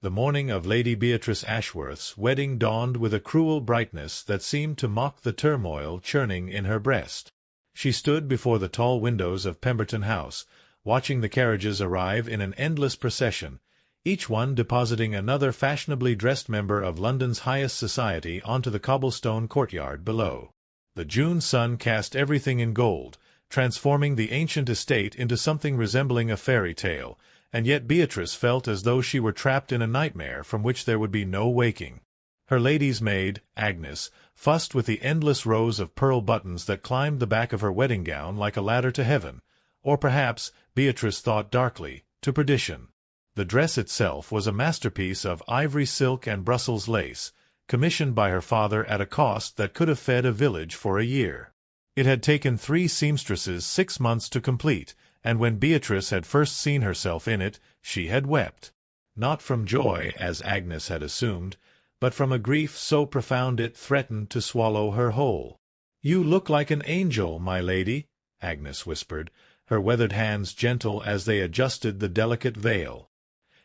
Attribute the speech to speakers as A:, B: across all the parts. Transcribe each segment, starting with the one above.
A: The morning of Lady Beatrice Ashworth's wedding dawned with a cruel brightness that seemed to mock the turmoil churning in her breast. She stood before the tall windows of Pemberton House, watching the carriages arrive in an endless procession, each one depositing another fashionably dressed member of London's highest society onto the cobblestone courtyard below. The June sun cast everything in gold, transforming the ancient estate into something resembling a fairy tale, and yet Beatrice felt as though she were trapped in a nightmare from which there would be no waking. Her lady's maid, Agnes, fussed with the endless rows of pearl buttons that climbed the back of her wedding gown like a ladder to heaven, or perhaps, Beatrice thought darkly, to perdition. The dress itself was a masterpiece of ivory silk and Brussels lace, commissioned by her father at a cost that could have fed a village for a year. It had taken 3 seamstresses 6 months to complete, and when Beatrice had first seen herself in it, she had wept. Not from joy, as Agnes had assumed, but from a grief so profound it threatened to swallow her whole. "You look like an angel, my lady," Agnes whispered, her weathered hands gentle as they adjusted the delicate veil.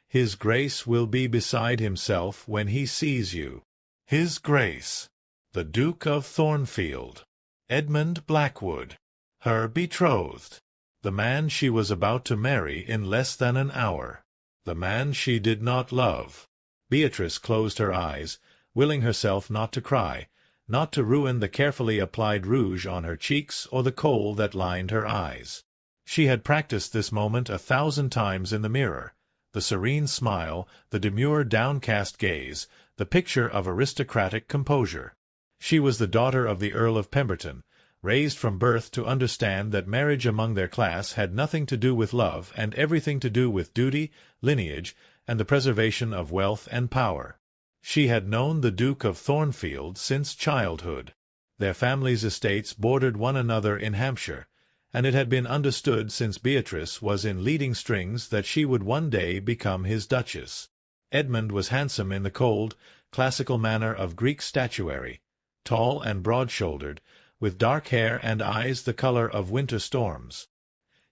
A: "His Grace will be beside himself when he sees you." His Grace! The Duke of Thornfield! Edmund Blackwood! Her betrothed! The man she was about to marry in less than an hour. The man she did not love. Beatrice closed her eyes, willing herself not to cry, not to ruin the carefully applied rouge on her cheeks or the kohl that lined her eyes. She had practiced this moment 1,000 times in the mirror, the serene smile, the demure downcast gaze, the picture of aristocratic composure. She was the daughter of the Earl of Pemberton, raised from birth to understand that marriage among their class had nothing to do with love and everything to do with duty, lineage, and the preservation of wealth and power. She had known the Duke of Thornfield since childhood. Their families' estates bordered one another in Hampshire, and it had been understood since Beatrice was in leading strings that she would one day become his duchess. Edmund was handsome in the cold, classical manner of Greek statuary, tall and broad-shouldered, with dark hair and eyes the color of winter storms.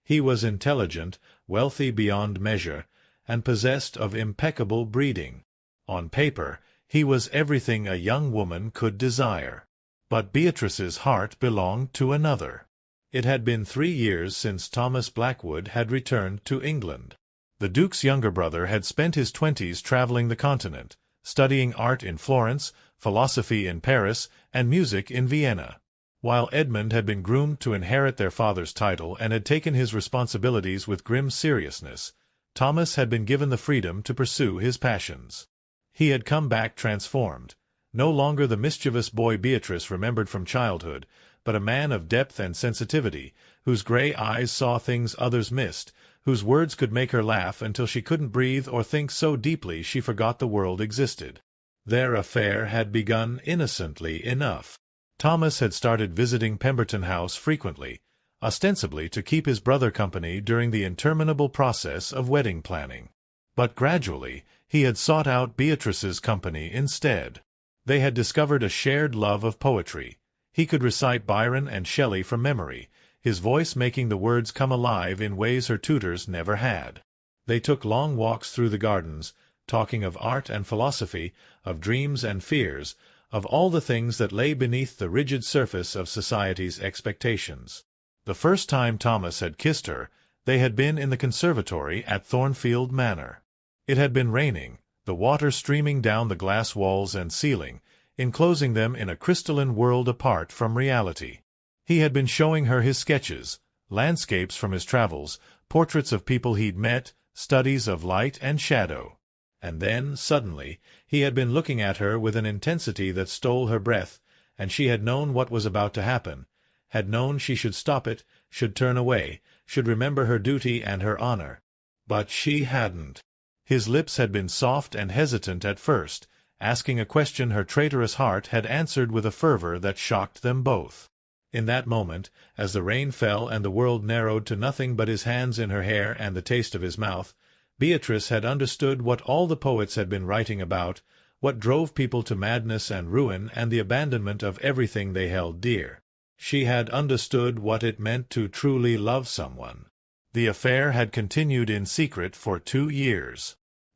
A: He was intelligent, wealthy beyond measure, and possessed of impeccable breeding. On paper, he was everything a young woman could desire. But Beatrice's heart belonged to another. It had been 3 years since Thomas Blackwood had returned to England. The Duke's younger brother had spent his 20s traveling the continent, studying art in Florence, philosophy in Paris, and music in Vienna. While Edmund had been groomed to inherit their father's title and had taken his responsibilities with grim seriousness, Thomas had been given the freedom to pursue his passions. He had come back transformed, no longer the mischievous boy Beatrice remembered from childhood, but a man of depth and sensitivity, whose gray eyes saw things others missed, whose words could make her laugh until she couldn't breathe or think so deeply she forgot the world existed. Their affair had begun innocently enough. Thomas had started visiting Pemberton House frequently, ostensibly to keep his brother company during the interminable process of wedding planning. But gradually, he had sought out Beatrice's company instead. They had discovered a shared love of poetry. He could recite Byron and Shelley from memory, his voice making the words come alive in ways her tutors never had. They took long walks through the gardens, talking of art and philosophy, of dreams and fears, of all the things that lay beneath the rigid surface of society's expectations. The first time Thomas had kissed her, they had been in the conservatory at Thornfield Manor. It had been raining, the water streaming down the glass walls and ceiling, enclosing them in a crystalline world apart from reality. He had been showing her his sketches, landscapes from his travels, portraits of people he'd met, studies of light and shadow. And then, suddenly, he had been looking at her with an intensity that stole her breath, and she had known what was about to happen, had known she should stop it, should turn away, should remember her duty and her honor. But she hadn't. His lips had been soft and hesitant at first, asking a question her traitorous heart had answered with a fervor that shocked them both. In that moment, as the rain fell and the world narrowed to nothing but his hands in her hair and the taste of his mouth, Beatrice had understood what all the poets had been writing about, what drove people to madness and ruin and the abandonment of everything they held dear. She had understood what it meant to truly love someone. The affair had continued in secret for 2 years.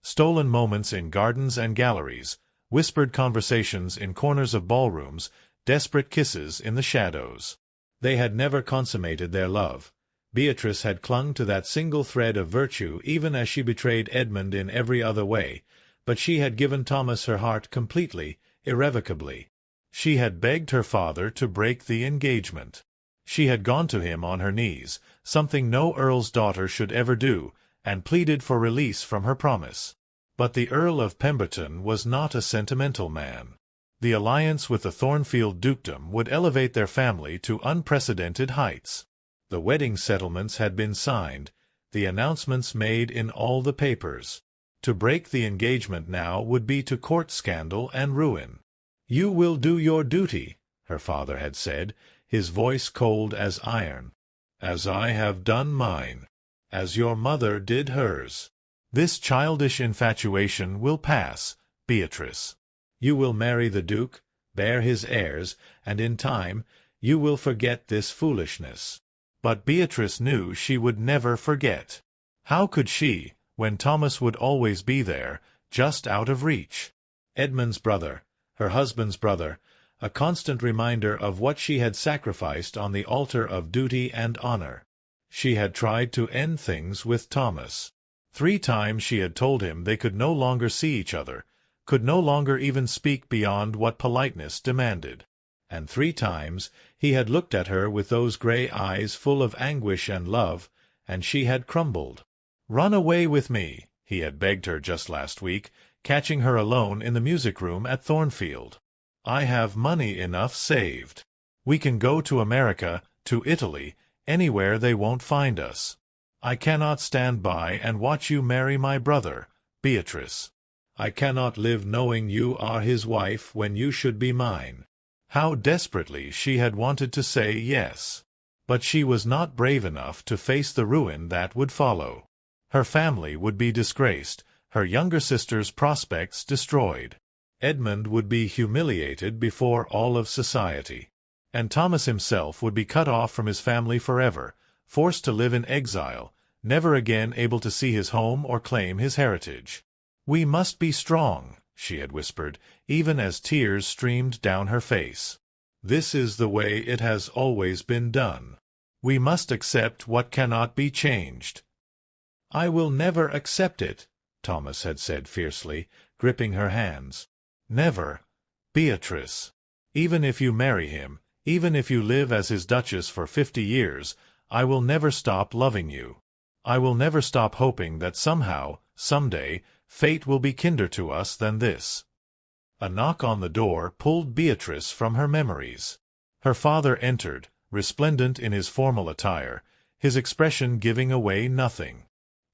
A: Stolen moments in gardens and galleries, whispered conversations in corners of ballrooms, desperate kisses in the shadows. They had never consummated their love. Beatrice had clung to that single thread of virtue even as she betrayed Edmund in every other way, but she had given Thomas her heart completely, irrevocably. She had begged her father to break the engagement. She had gone to him on her knees, something no earl's daughter should ever do, and pleaded for release from her promise. But the Earl of Pemberton was not a sentimental man. The alliance with the Thornfield dukedom would elevate their family to unprecedented heights. The wedding settlements had been signed, the announcements made in all the papers. To break the engagement now would be to court scandal and ruin. "You will do your duty," her father had said, his voice cold as iron. "As I have done mine. As your mother did hers. This childish infatuation will pass, Beatrice. You will marry the Duke, bear his heirs, and in time you will forget this foolishness." But Beatrice knew she would never forget. How could she, when Thomas would always be there, just out of reach? Edmund's brother, her husband's brother, a constant reminder of what she had sacrificed on the altar of duty and honor. She had tried to end things with Thomas. 3 times she had told him they could no longer see each other, could no longer even speak beyond what politeness demanded. And 3 times he had looked at her with those gray eyes full of anguish and love, and she had crumbled. "Run away with me," he had begged her just last week, catching her alone in the music-room at Thornfield. "I have money enough saved. We can go to America, to Italy, anywhere they won't find us. I cannot stand by and watch you marry my brother, Beatrice. I cannot live knowing you are his wife when you should be mine." How desperately she had wanted to say yes. But she was not brave enough to face the ruin that would follow. Her family would be disgraced, her younger sister's prospects destroyed. Edmund would be humiliated before all of society. And Thomas himself would be cut off from his family forever, forced to live in exile, never again able to see his home or claim his heritage. "We must be strong," she had whispered, even as tears streamed down her face. "This is the way it has always been done. We must accept what cannot be changed." "I will never accept it," Thomas had said fiercely, gripping her hands. "Never, Beatrice. Even if you marry him, even if you live as his duchess for 50 years, I will never stop loving you. I will never stop hoping that somehow, someday, fate will be kinder to us than this." A knock on the door pulled Beatrice from her memories. Her father entered, resplendent in his formal attire, his expression giving away nothing.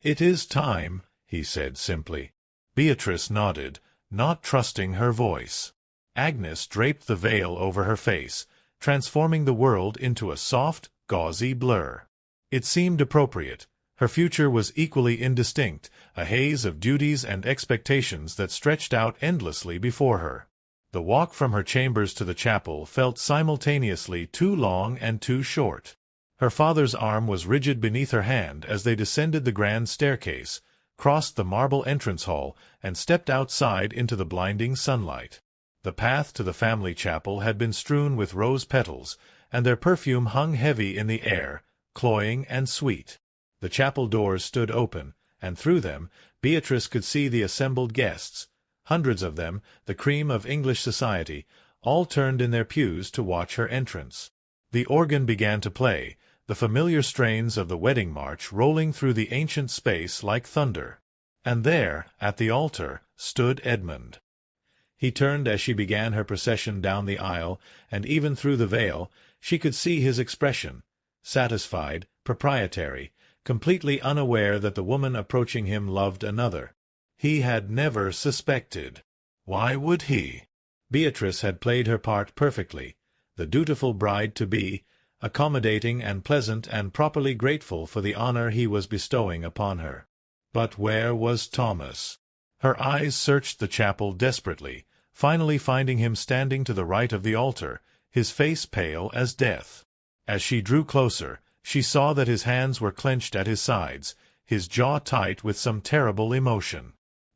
A: "It is time," he said simply. Beatrice nodded, not trusting her voice. Agnes draped the veil over her face, transforming the world into a soft, gauzy blur. It seemed appropriate. Her future was equally indistinct, a haze of duties and expectations that stretched out endlessly before her. The walk from her chambers to the chapel felt simultaneously too long and too short. Her father's arm was rigid beneath her hand as they descended the grand staircase, crossed the marble entrance hall, and stepped outside into the blinding sunlight. The path to the family chapel had been strewn with rose petals, and their perfume hung heavy in the air, cloying and sweet. The chapel doors stood open, and through them Beatrice could see the assembled guests, hundreds of them, the cream of English society, all turned in their pews to watch her entrance. The organ began to play, the familiar strains of the wedding march rolling through the ancient space like thunder. And there, at the altar, stood Edmund. He turned as she began her procession down the aisle, and even through the veil she could see his expression, satisfied, proprietary, completely unaware that the woman approaching him loved another. He had never suspected. Why would he? Beatrice had played her part perfectly, the dutiful bride-to-be, accommodating and pleasant and properly grateful for the honor he was bestowing upon her. But where was Thomas? Her eyes searched the chapel desperately, finally finding him standing to the right of the altar, his face pale as death. As she drew closer, she saw that his hands were clenched at his sides, his jaw tight with some terrible emotion.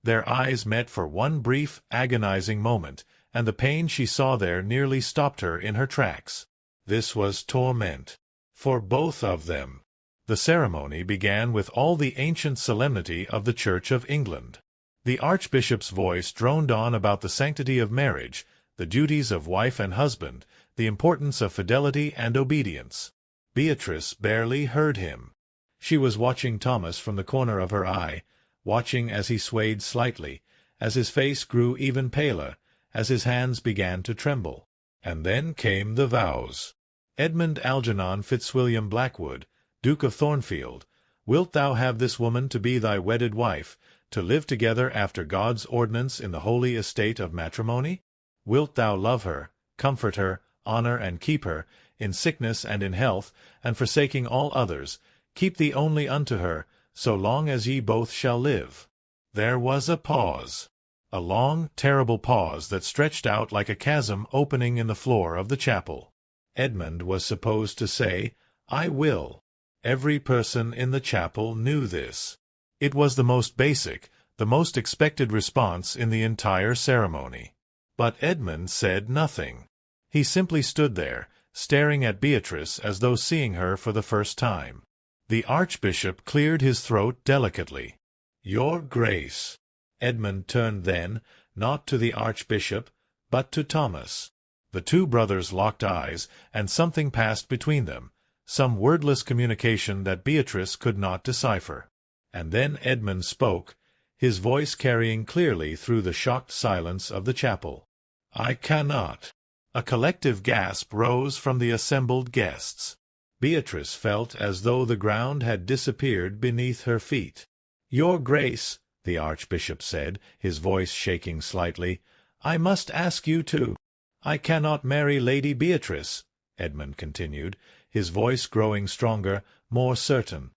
A: Their eyes met for one brief, agonizing moment, and the pain she saw there nearly stopped her in her tracks. This was torment. For both of them. The ceremony began with all the ancient solemnity of the Church of England. The Archbishop's voice droned on about the sanctity of marriage, the duties of wife and husband, the importance of fidelity and obedience. Beatrice barely heard him. She was watching Thomas from the corner of her eye, watching as he swayed slightly, as his face grew even paler, as his hands began to tremble. And then came the vows. Edmund Algernon Fitzwilliam Blackwood, Duke of Thornfield, wilt thou have this woman to be thy wedded wife, to live together after God's ordinance in the holy estate of matrimony? Wilt thou love her, comfort her, honor and keep her, in sickness and in health, and forsaking all others, keep thee only unto her, so long as ye both shall live? There was a pause. A long, terrible pause that stretched out like a chasm opening in the floor of the chapel. Edmund was supposed to say, "I will." Every person in the chapel knew this. It was the most basic, the most expected response in the entire ceremony. But Edmund said nothing. He simply stood there, staring at Beatrice as though seeing her for the first time. The Archbishop cleared his throat delicately. "Your Grace." Edmund turned then, not to the Archbishop, but to Thomas. The two brothers locked eyes, and something passed between them, some wordless communication that Beatrice could not decipher. And then Edmund spoke, his voice carrying clearly through the shocked silence of the chapel. "I cannot." A collective gasp rose from the assembled guests. Beatrice felt as though the ground had disappeared beneath her feet. "Your Grace," the Archbishop said, his voice shaking slightly, "I must ask you to—" "I cannot marry Lady Beatrice," Edmund continued, his voice growing stronger, more certain,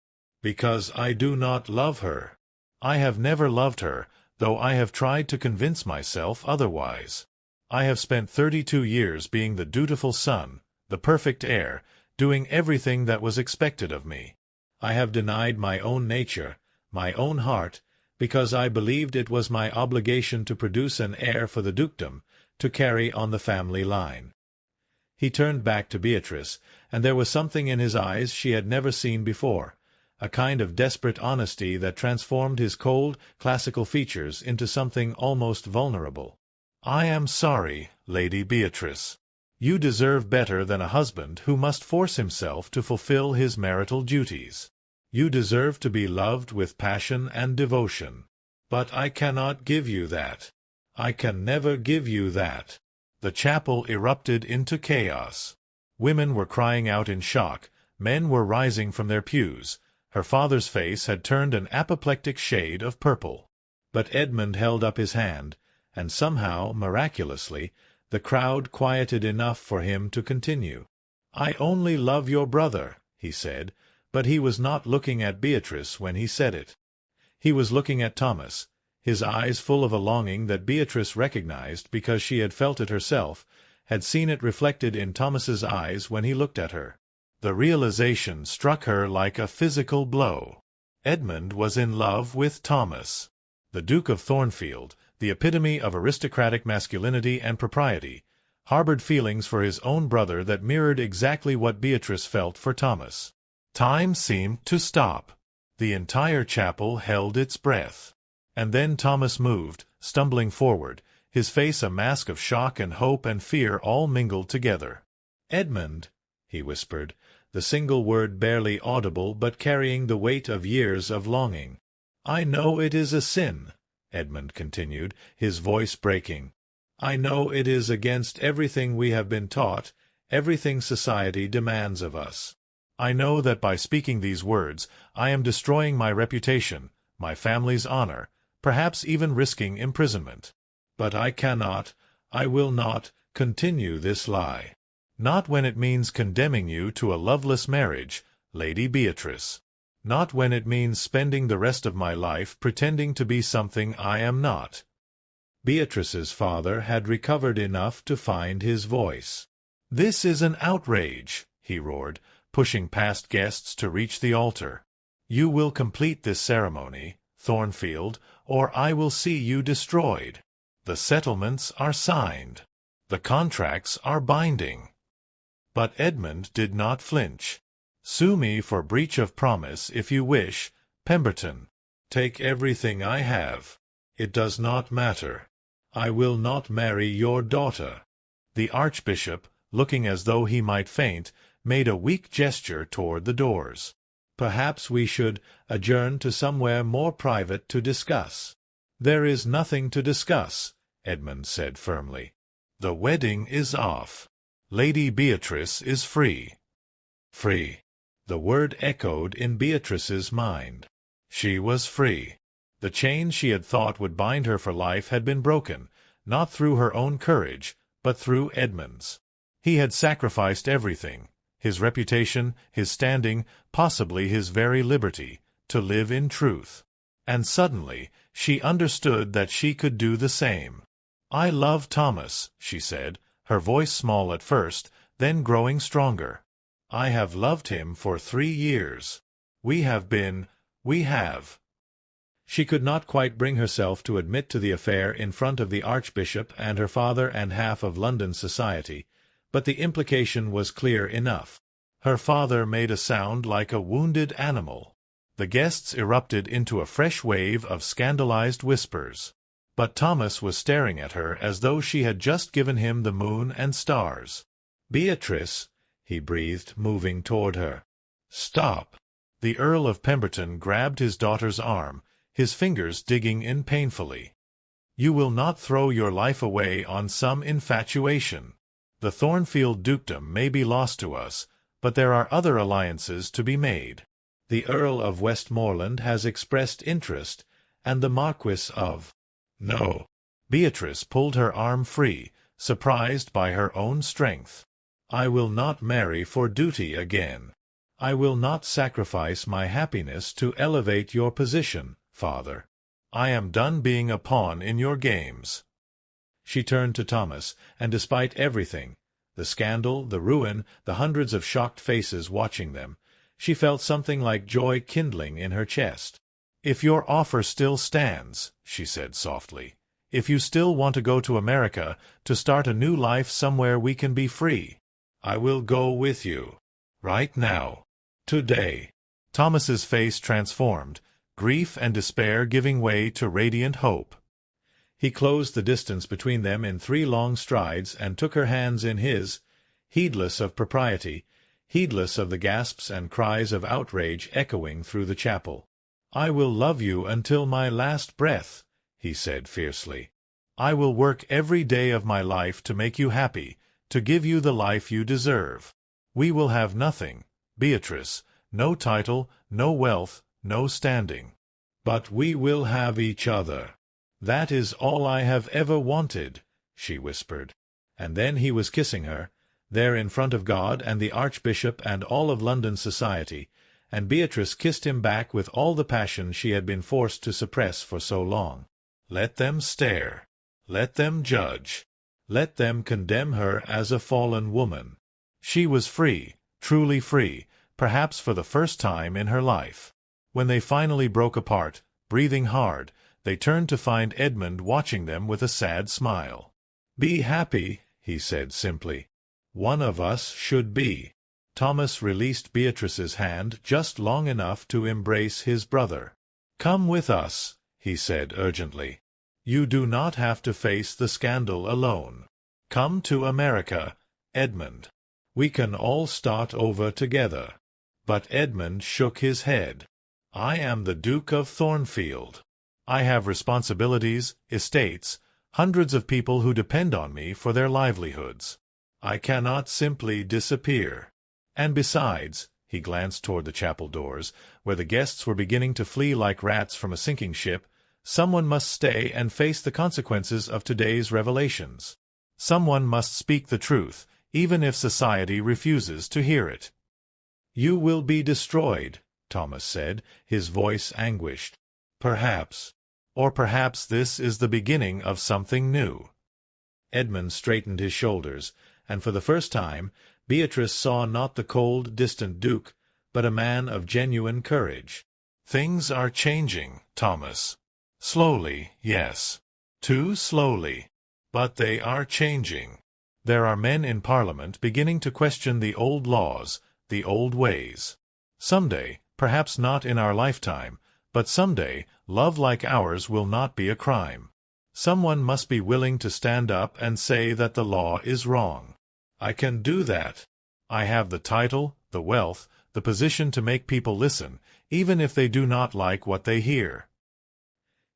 A: "because I do not love her. I have never loved her, though I have tried to convince myself otherwise. I have spent 32 years being the dutiful son, the perfect heir, doing everything that was expected of me. I have denied my own nature, my own heart, because I believed it was my obligation to produce an heir for the dukedom, to carry on the family line." He turned back to Beatrice, and there was something in his eyes she had never seen before, a kind of desperate honesty that transformed his cold, classical features into something almost vulnerable. "I am sorry, Lady Beatrice. You deserve better than a husband who must force himself to fulfill his marital duties. You deserve to be loved with passion and devotion. But I cannot give you that. I can never give you that." The chapel erupted into chaos. Women were crying out in shock, men were rising from their pews. Her father's face had turned an apoplectic shade of purple. But Edmund held up his hand, and somehow, miraculously, the crowd quieted enough for him to continue. "I only love your brother," he said, but he was not looking at Beatrice when he said it. He was looking at Thomas, his eyes full of a longing that Beatrice recognized because she had felt it herself, had seen it reflected in Thomas's eyes when he looked at her. The realization struck her like a physical blow. Edmund was in love with Thomas. The Duke of Thornfield, the epitome of aristocratic masculinity and propriety, harbored feelings for his own brother that mirrored exactly what Beatrice felt for Thomas. Time seemed to stop. The entire chapel held its breath. And then Thomas moved, stumbling forward, his face a mask of shock and hope and fear all mingled together. "Edmund," he whispered, the single word barely audible but carrying the weight of years of longing. "I know it is a sin," Edmund continued, his voice breaking. "I know it is against everything we have been taught, everything society demands of us. I know that by speaking these words I am destroying my reputation, my family's honor, perhaps even risking imprisonment. But I cannot, I will not, continue this lie. Not when it means condemning you to a loveless marriage, Lady Beatrice. Not when it means spending the rest of my life pretending to be something I am not." Beatrice's father had recovered enough to find his voice. "This is an outrage," he roared, pushing past guests to reach the altar. "You will complete this ceremony, Thornfield, or I will see you destroyed. The settlements are signed. The contracts are binding." But Edmund did not flinch. "Sue me for breach of promise if you wish, Pemberton. Take everything I have. It does not matter. I will not marry your daughter." The Archbishop, looking as though he might faint, made a weak gesture toward the doors. "Perhaps we should adjourn to somewhere more private to discuss." "There is nothing to discuss," Edmund said firmly. "The wedding is off. Lady Beatrice is free." Free. The word echoed in Beatrice's mind. She was free. The chains she had thought would bind her for life had been broken, not through her own courage, but through Edmund's. He had sacrificed everything, his reputation, his standing, possibly his very liberty, to live in truth. And suddenly she understood that she could do the same. "I love Thomas," she said, her voice small at first, then growing stronger. "I have loved him for 3 years. We have. She could not quite bring herself to admit to the affair in front of the Archbishop and her father and half of London society, but the implication was clear enough. Her father made a sound like a wounded animal. The guests erupted into a fresh wave of scandalized whispers. But Thomas was staring at her as though she had just given him the moon and stars. "Beatrice," he breathed, moving toward her. "Stop." The Earl of Pemberton grabbed his daughter's arm, his fingers digging in painfully. "You will not throw your life away on some infatuation. The Thornfield dukedom may be lost to us, but there are other alliances to be made. The Earl of Westmoreland has expressed interest, and the Marquis of—" "No." Beatrice pulled her arm free, surprised by her own strength. "I will not marry for duty again. I will not sacrifice my happiness to elevate your position, father. I am done being a pawn in your games." She turned to Thomas, and despite everything, the scandal, the ruin, the hundreds of shocked faces watching them, she felt something like joy kindling in her chest. "If your offer still stands," she said softly, "if you still want to go to America, to start a new life somewhere we can be free, I will go with you. Right now. Today." Thomas's face transformed, grief and despair giving way to radiant hope. He closed the distance between them in 3 long strides and took her hands in his, heedless of propriety, heedless of the gasps and cries of outrage echoing through the chapel. "I will love you until my last breath," he said fiercely. "I will work every day of my life to make you happy, to give you the life you deserve. We will have nothing, Beatrice, no title, no wealth, no standing. But we will have each other. That is all I have ever wanted," she whispered. And then he was kissing her, there in front of God and the Archbishop and all of London society, and Beatrice kissed him back with all the passion she had been forced to suppress for so long. Let them stare. Let them judge. Let them condemn her as a fallen woman. She was free, truly free, perhaps for the first time in her life. When they finally broke apart, breathing hard, they turned to find Edmund watching them with a sad smile. "Be happy," he said simply. "One of us should be." Thomas released Beatrice's hand just long enough to embrace his brother. "Come with us," he said urgently. "You do not have to face the scandal alone. Come to America, Edmund. We can all start over together." But Edmund shook his head. "I am the Duke of Thornfield. I have responsibilities, estates, hundreds of people who depend on me for their livelihoods. I cannot simply disappear. And besides," he glanced toward the chapel doors, where the guests were beginning to flee like rats from a sinking ship, "someone must stay and face the consequences of today's revelations. Someone must speak the truth, even if society refuses to hear it." "You will be destroyed," Thomas said, his voice anguished. "Perhaps. Or perhaps this is the beginning of something new." Edmund straightened his shoulders, and for the first time Beatrice saw not the cold, distant Duke, but a man of genuine courage. Things are changing, Thomas. Slowly, yes. Too slowly. But they are changing. There are men in Parliament beginning to question the old laws, the old ways. Someday, perhaps not in our lifetime, but someday, love like ours will not be a crime. Someone must be willing to stand up and say that the law is wrong. I can do that. I have the title, the wealth, the position to make people listen, even if they do not like what they hear.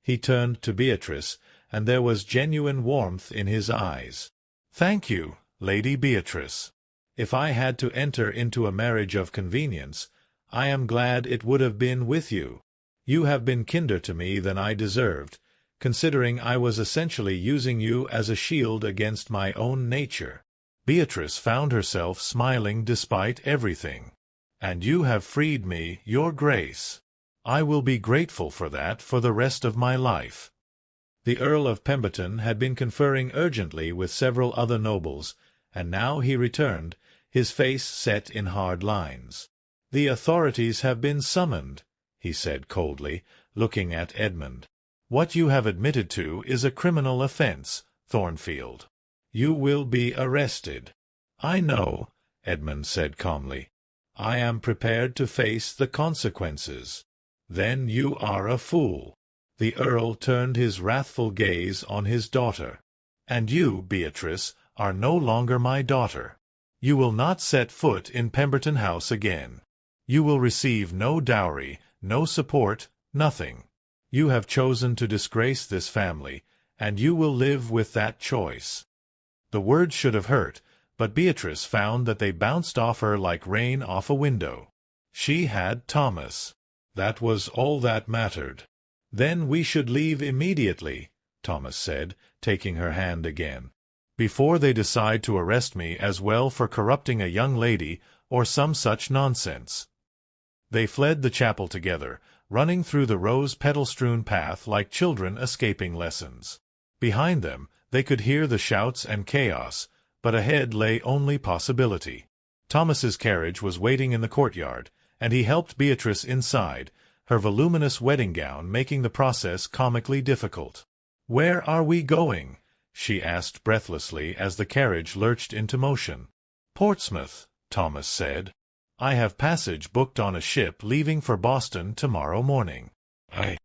A: He turned to Beatrice, and there was genuine warmth in his eyes. Thank you, Lady Beatrice. If I had to enter into a marriage of convenience, I am glad it would have been with you. You have been kinder to me than I deserved, considering I was essentially using you as a shield against my own nature. Beatrice found herself smiling despite everything. And you have freed me, Your Grace. I will be grateful for that for the rest of my life. The Earl of Pemberton had been conferring urgently with several other nobles, and now he returned, his face set in hard lines. The authorities have been summoned, he said coldly, looking at Edmund. What you have admitted to is a criminal offense, Thornfield. You will be arrested. I know, Edmund said calmly. I am prepared to face the consequences. Then you are a fool. The Earl turned his wrathful gaze on his daughter. And you, Beatrice, are no longer my daughter. You will not set foot in Pemberton House again. You will receive no dowry, no support, nothing. You have chosen to disgrace this family, and you will live with that choice. The words should have hurt, but Beatrice found that they bounced off her like rain off a window. She had Thomas. That was all that mattered. Then we should leave immediately, Thomas said, taking her hand again, before they decide to arrest me as well for corrupting a young lady or some such nonsense. They fled the chapel together, running through the rose-petal-strewn path like children escaping lessons. Behind them, they could hear the shouts and chaos, but ahead lay only possibility. Thomas's carriage was waiting in the courtyard, and he helped Beatrice inside, her voluminous wedding gown making the process comically difficult. "Where are we going?" she asked breathlessly as the carriage lurched into motion. "Portsmouth," Thomas said. "I have passage booked on a ship leaving for Boston tomorrow morning. I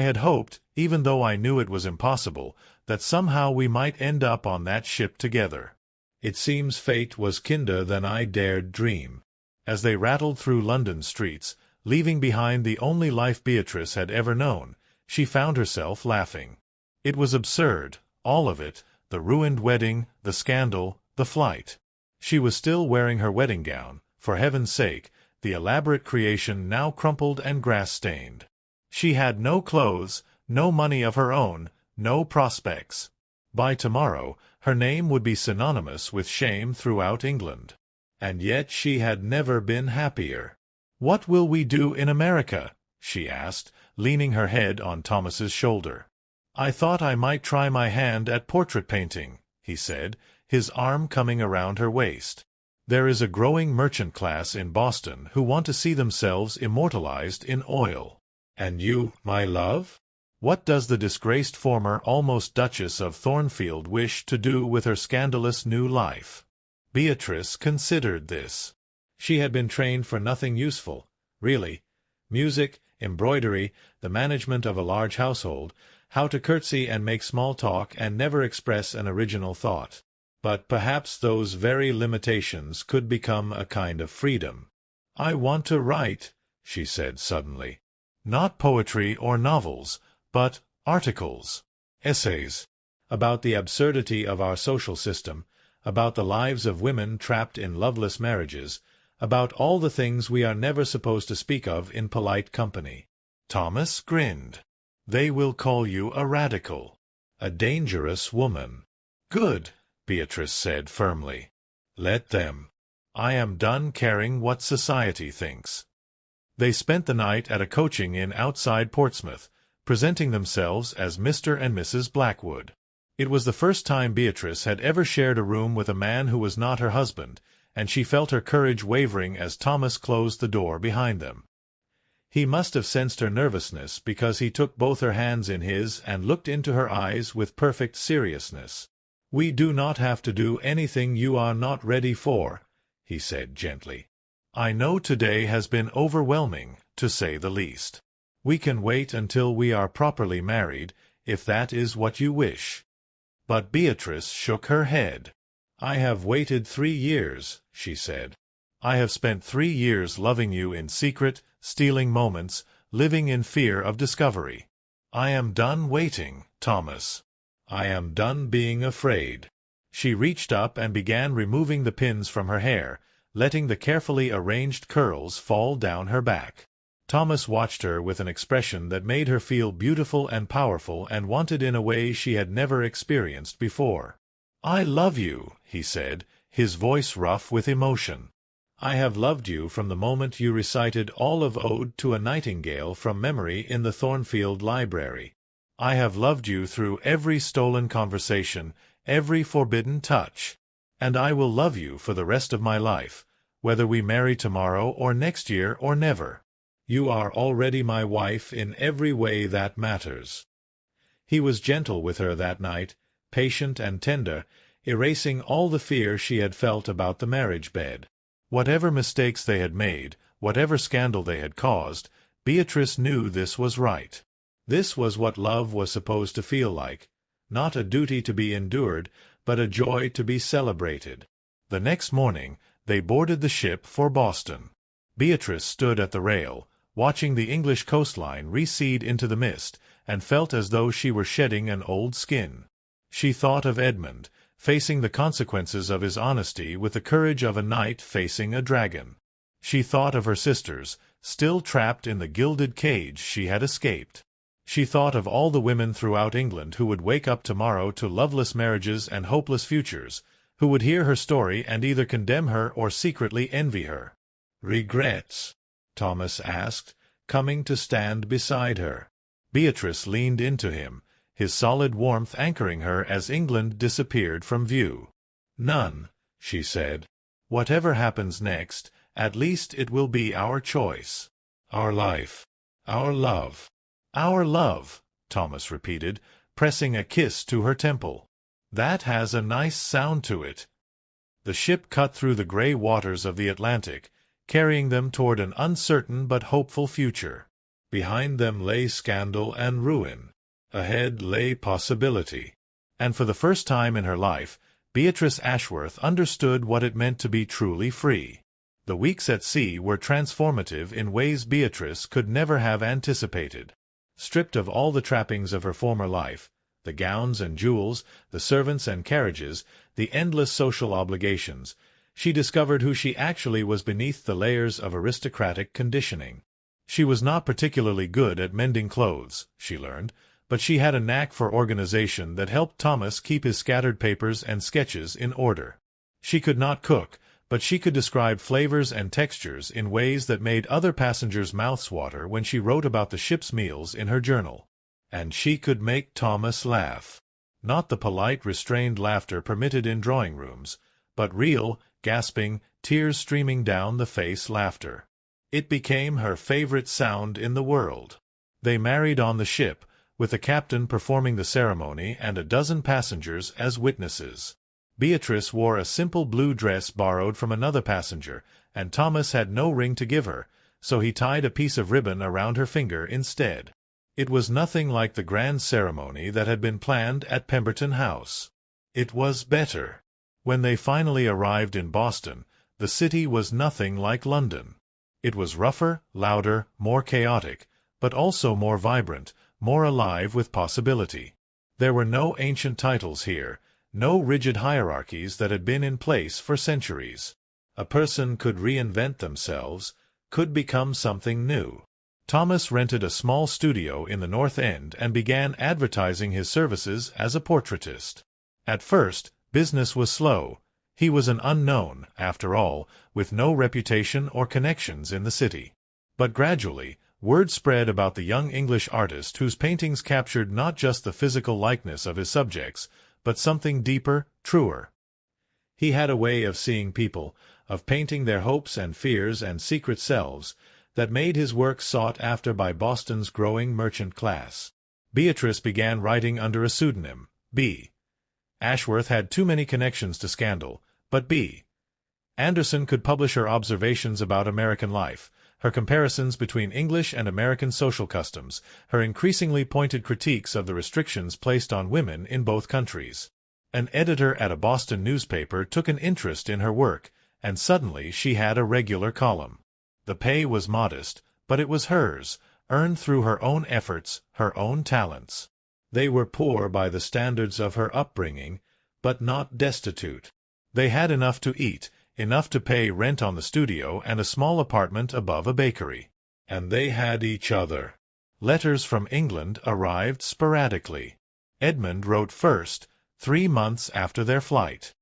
A: had hoped, even though I knew it was impossible, that somehow we might end up on that ship together. It seems fate was kinder than I dared dream." As they rattled through London streets, leaving behind the only life Beatrice had ever known, she found herself laughing. It was absurd, all of it, the ruined wedding, the scandal, the flight. She was still wearing her wedding gown, for heaven's sake, the elaborate creation now crumpled and grass-stained. She had no clothes, no money of her own, no prospects. By tomorrow, her name would be synonymous with shame throughout England. And yet she had never been happier. "What will we do in America?" she asked, leaning her head on Thomas's shoulder. "I thought I might try my hand at portrait painting," he said, his arm coming around her waist. "There is a growing merchant class in Boston who want to see themselves immortalized in oil. And you, my love? What does the disgraced former almost Duchess of Thornfield wish to do with her scandalous new life?" Beatrice considered this. She had been trained for nothing useful, really. Music, embroidery, the management of a large household, how to curtsy and make small talk and never express an original thought. But perhaps those very limitations could become a kind of freedom. "I want to write," she said suddenly. "Not poetry or novels, but articles, essays, about the absurdity of our social system, about the lives of women trapped in loveless marriages, about all the things we are never supposed to speak of in polite company." Thomas grinned. "They will call you a radical, a dangerous woman." "Good," Beatrice said firmly. "Let them. I am done caring what society thinks." They spent the night at a coaching inn outside Portsmouth, presenting themselves as Mr. and Mrs. Blackwood. It was the first time Beatrice had ever shared a room with a man who was not her husband, and she felt her courage wavering as Thomas closed the door behind them. He must have sensed her nervousness because he took both her hands in his and looked into her eyes with perfect seriousness. "We do not have to do anything you are not ready for," he said gently. "I know today has been overwhelming, to say the least. We can wait until we are properly married, if that is what you wish." But Beatrice shook her head. "I have waited 3 years," she said. "I have spent 3 years loving you in secret, stealing moments, living in fear of discovery. I am done waiting, Thomas. I am done being afraid." She reached up and began removing the pins from her hair, letting the carefully arranged curls fall down her back. Thomas watched her with an expression that made her feel beautiful and powerful and wanted in a way she had never experienced before. "I love you," he said, his voice rough with emotion. "I have loved you from the moment you recited all of Ode to a Nightingale from memory in the Thornfield Library. I have loved you through every stolen conversation, every forbidden touch. And I will love you for the rest of my life, whether we marry tomorrow or next year or never. You are already my wife in every way that matters." He was gentle with her that night, patient and tender, erasing all the fear she had felt about the marriage bed. Whatever mistakes they had made, whatever scandal they had caused, Beatrice knew this was right. This was what love was supposed to feel like, not a duty to be endured, but a joy to be celebrated. The next morning they boarded the ship for Boston. Beatrice stood at the rail, watching the English coastline recede into the mist, and felt as though she were shedding an old skin. She thought of Edmund, facing the consequences of his honesty with the courage of a knight facing a dragon. She thought of her sisters, still trapped in the gilded cage she had escaped. She thought of all the women throughout England who would wake up tomorrow to loveless marriages and hopeless futures, who would hear her story and either condemn her or secretly envy her. "Regrets?" Thomas asked, coming to stand beside her. Beatrice leaned into him, his solid warmth anchoring her as England disappeared from view. "None," she said. "Whatever happens next, at least it will be our choice. Our life. Our love." "Our love," Thomas repeated, pressing a kiss to her temple. "That has a nice sound to it." The ship cut through the gray waters of the Atlantic, carrying them toward an uncertain but hopeful future. Behind them lay scandal and ruin. Ahead lay possibility. And for the first time in her life, Beatrice Ashworth understood what it meant to be truly free. The weeks at sea were transformative in ways Beatrice could never have anticipated. Stripped of all the trappings of her former life, the gowns and jewels, the servants and carriages, the endless social obligations, she discovered who she actually was beneath the layers of aristocratic conditioning. She was not particularly good at mending clothes, she learned, but she had a knack for organization that helped Thomas keep his scattered papers and sketches in order. She could not cook, but she could describe flavors and textures in ways that made other passengers' mouths water when she wrote about the ship's meals in her journal. And she could make Thomas laugh. Not the polite, restrained laughter permitted in drawing rooms, but real, gasping, tears streaming down the face laughter. It became her favorite sound in the world. They married on the ship, with the captain performing the ceremony and a dozen passengers as witnesses. Beatrice wore a simple blue dress borrowed from another passenger, and Thomas had no ring to give her, so he tied a piece of ribbon around her finger instead. It was nothing like the grand ceremony that had been planned at Pemberton House. It was better. When they finally arrived in Boston, the city was nothing like London. It was rougher, louder, more chaotic, but also more vibrant, more alive with possibility. There were no ancient titles here, no rigid hierarchies that had been in place for centuries. A person could reinvent themselves, could become something new. Thomas rented a small studio in the North End and began advertising his services as a portraitist. At first, business was slow. He was an unknown, after all, with no reputation or connections in the city. But gradually, word spread about the young English artist whose paintings captured not just the physical likeness of his subjects, but something deeper, truer. He had a way of seeing people, of painting their hopes and fears and secret selves, that made his work sought after by Boston's growing merchant class. Beatrice began writing under a pseudonym. B. Ashworth had too many connections to scandal, but B. Anderson could publish her observations about American life, her comparisons between English and American social customs, her increasingly pointed critiques of the restrictions placed on women in both countries. An editor at a Boston newspaper took an interest in her work, and suddenly she had a regular column. The pay was modest, but it was hers, earned through her own efforts, her own talents. They were poor by the standards of her upbringing, but not destitute. They had enough to eat, enough to pay rent on the studio and a small apartment above a bakery. And they had each other. Letters from England arrived sporadically. Edmund wrote first, 3 months after their flight.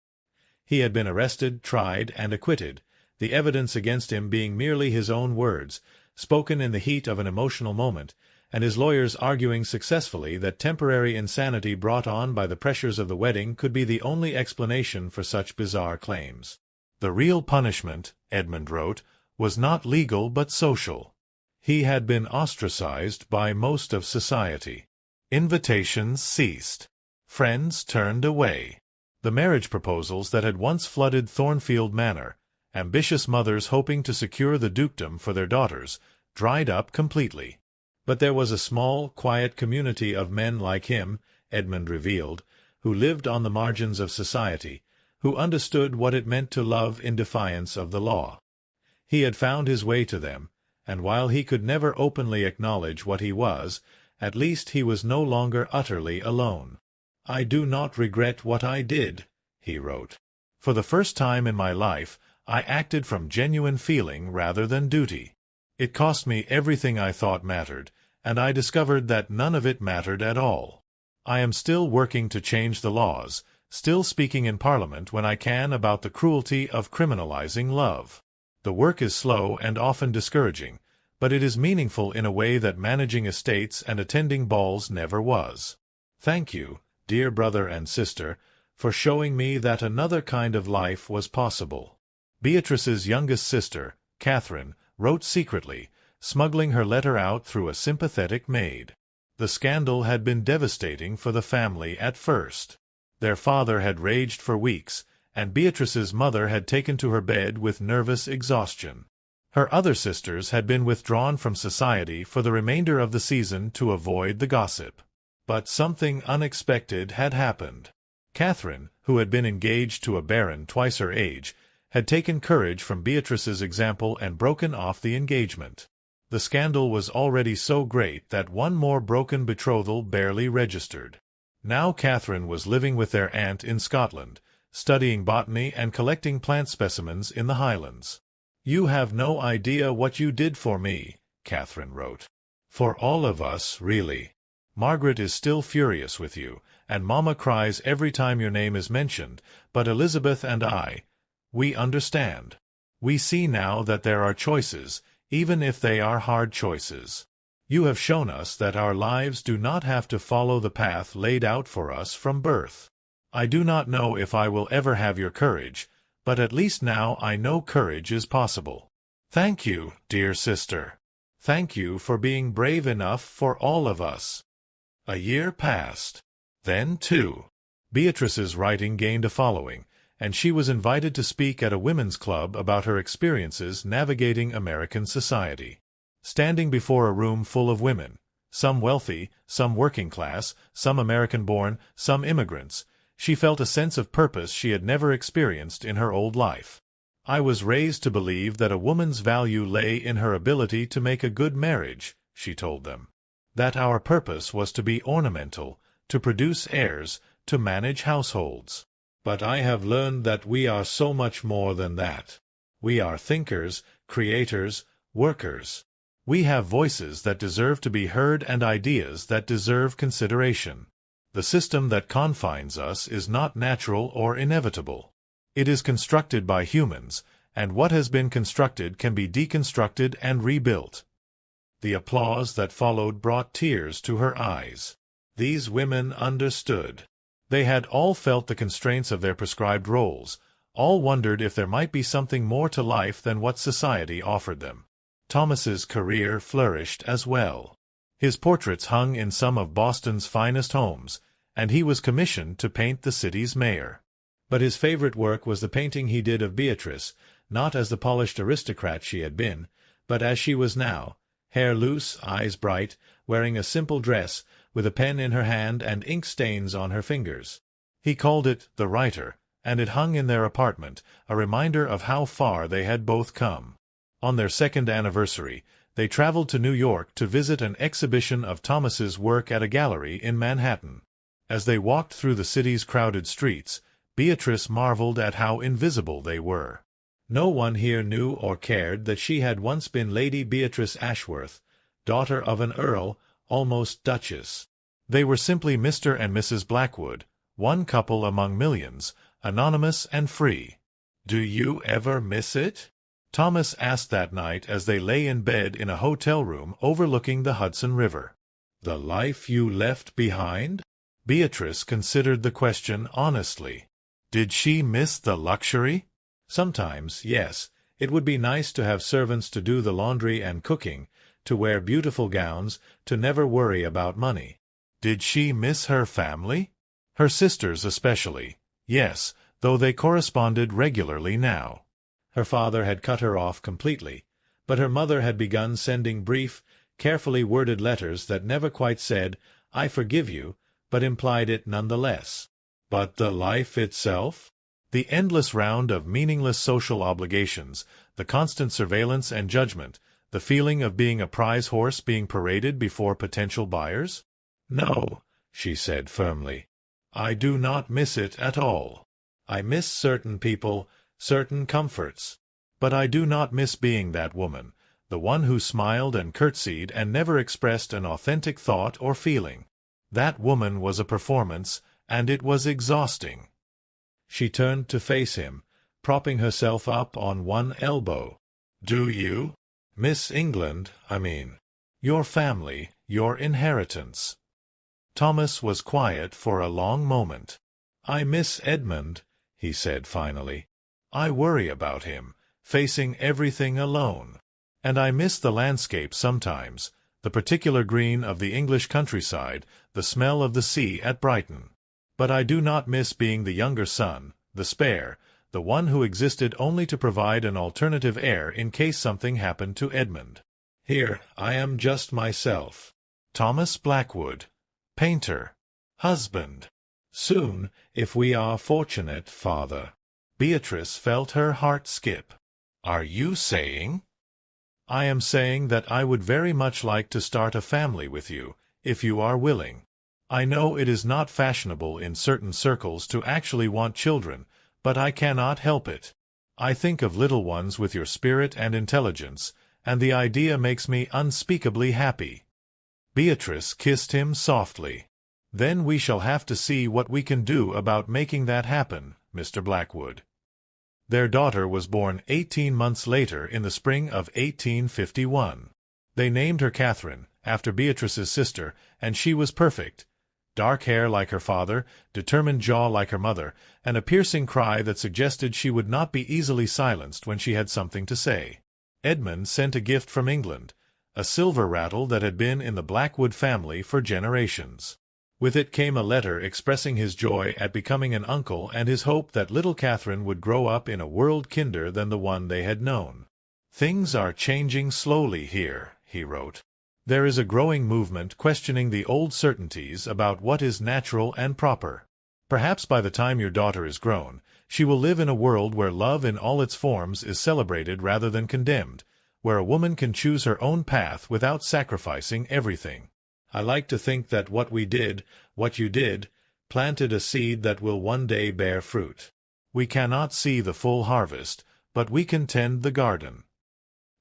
A: He had been arrested, tried, and acquitted, the evidence against him being merely his own words, spoken in the heat of an emotional moment, and his lawyers arguing successfully that temporary insanity brought on by the pressures of the wedding could be the only explanation for such bizarre claims. The real punishment, Edmund wrote, was not legal but social. He had been ostracized by most of society. Invitations ceased. Friends turned away. The marriage proposals that had once flooded Thornfield Manor, ambitious mothers hoping to secure the dukedom for their daughters, dried up completely. But there was a small, quiet community of men like him, Edmund revealed, who lived on the margins of society, who understood what it meant to love in defiance of the law. He had found his way to them, and while he could never openly acknowledge what he was, at least he was no longer utterly alone. "I do not regret what I did," he wrote. "For the first time in my life, I acted from genuine feeling rather than duty. It cost me everything I thought mattered, and I discovered that none of it mattered at all. I am still working to change the laws, still speaking in Parliament when I can about the cruelty of criminalizing love. The work is slow and often discouraging, but it is meaningful in a way that managing estates and attending balls never was. Thank you, dear brother and sister, for showing me that another kind of life was possible." Beatrice's youngest sister, Catherine, wrote secretly, smuggling her letter out through a sympathetic maid. The scandal had been devastating for the family at first. Their father had raged for weeks, and Beatrice's mother had taken to her bed with nervous exhaustion. Her other sisters had been withdrawn from society for the remainder of the season to avoid the gossip. But something unexpected had happened. Catherine, who had been engaged to a baron twice her age, had taken courage from Beatrice's example and broken off the engagement. The scandal was already so great that one more broken betrothal barely registered. Now Catherine was living with their aunt in Scotland, studying botany and collecting plant specimens in the Highlands. "You have no idea what you did for me," Catherine wrote. "For all of us, really. Margaret is still furious with you, and Mamma cries every time your name is mentioned, but Elizabeth and we understand. We see now that there are choices, even if they are hard choices. You have shown us that our lives do not have to follow the path laid out for us from birth. I do not know if I will ever have your courage, but at least now I know courage is possible. Thank you, dear sister. Thank you for being brave enough for all of us." A year passed. Then, too, Beatrice's writing gained a following, and she was invited to speak at a women's club about her experiences navigating American society. Standing before a room full of women, some wealthy, some working class, some American-born, some immigrants, she felt a sense of purpose she had never experienced in her old life. "I was raised to believe that a woman's value lay in her ability to make a good marriage," she told them. "That our purpose was to be ornamental, to produce heirs, to manage households. But I have learned that we are so much more than that. We are thinkers, creators, workers. We have voices that deserve to be heard and ideas that deserve consideration. The system that confines us is not natural or inevitable. It is constructed by humans, and what has been constructed can be deconstructed and rebuilt." The applause that followed brought tears to her eyes. These women understood. They had all felt the constraints of their prescribed roles, all wondered if there might be something more to life than what society offered them. Thomas's career flourished as well. His portraits hung in some of Boston's finest homes, and he was commissioned to paint the city's mayor. But his favorite work was the painting he did of Beatrice, not as the polished aristocrat she had been, but as she was now, hair loose, eyes bright, wearing a simple dress, with a pen in her hand and ink stains on her fingers. He called it The Writer, and it hung in their apartment, a reminder of how far they had both come. On their second anniversary, they traveled to New York to visit an exhibition of Thomas's work at a gallery in Manhattan. As they walked through the city's crowded streets, Beatrice marveled at how invisible they were. No one here knew or cared that she had once been Lady Beatrice Ashworth, daughter of an earl, almost duchess. They were simply Mr. and Mrs. Blackwood, one couple among millions, anonymous and free. "Do you ever miss it?" Thomas asked that night as they lay in bed in a hotel room overlooking the Hudson River. "The life you left behind?" Beatrice considered the question honestly. Did she miss the luxury? Sometimes, yes. It would be nice to have servants to do the laundry and cooking, to wear beautiful gowns, to never worry about money. Did she miss her family? Her sisters especially. Yes, though they corresponded regularly now. Her father had cut her off completely, but her mother had begun sending brief, carefully worded letters that never quite said, "I forgive you," but implied it nonetheless. But the life itself? The endless round of meaningless social obligations, the constant surveillance and judgment, the feeling of being a prize horse being paraded before potential buyers? "No," she said firmly. "I do not miss it at all. I miss certain people, certain comforts. But I do not miss being that woman, the one who smiled and curtsied and never expressed an authentic thought or feeling. That woman was a performance, and it was exhausting." She turned to face him, propping herself up on one elbow. "Do you? Miss England, I mean. Your family, your inheritance." Thomas was quiet for a long moment. "I miss Edmund," he said finally. "I worry about him, facing everything alone. And I miss the landscape sometimes, the particular green of the English countryside, the smell of the sea at Brighton. But I do not miss being the younger son, the spare, the one who existed only to provide an alternative heir in case something happened to Edmund. Here I am just myself. Thomas Blackwood, painter, husband. Soon, if we are fortunate, father." Beatrice felt her heart skip. "Are you saying?" "I am saying that I would very much like to start a family with you, if you are willing. I know it is not fashionable in certain circles to actually want children, but I cannot help it. I think of little ones with your spirit and intelligence, and the idea makes me unspeakably happy." Beatrice kissed him softly. "Then we shall have to see what we can do about making that happen, Mr. Blackwood." Their daughter was born 18 months later in the spring of 1851. They named her Catherine, after Beatrice's sister, and she was perfect. Dark hair like her father, determined jaw like her mother, and a piercing cry that suggested she would not be easily silenced when she had something to say. Edmund sent a gift from England, a silver rattle that had been in the Blackwood family for generations. With it came a letter expressing his joy at becoming an uncle and his hope that little Catherine would grow up in a world kinder than the one they had known. "Things are changing slowly here," he wrote. "There is a growing movement questioning the old certainties about what is natural and proper. Perhaps by the time your daughter is grown, she will live in a world where love in all its forms is celebrated rather than condemned, where a woman can choose her own path without sacrificing everything. I like to think that what we did, what you did, planted a seed that will one day bear fruit. We cannot see the full harvest, but we can tend the garden."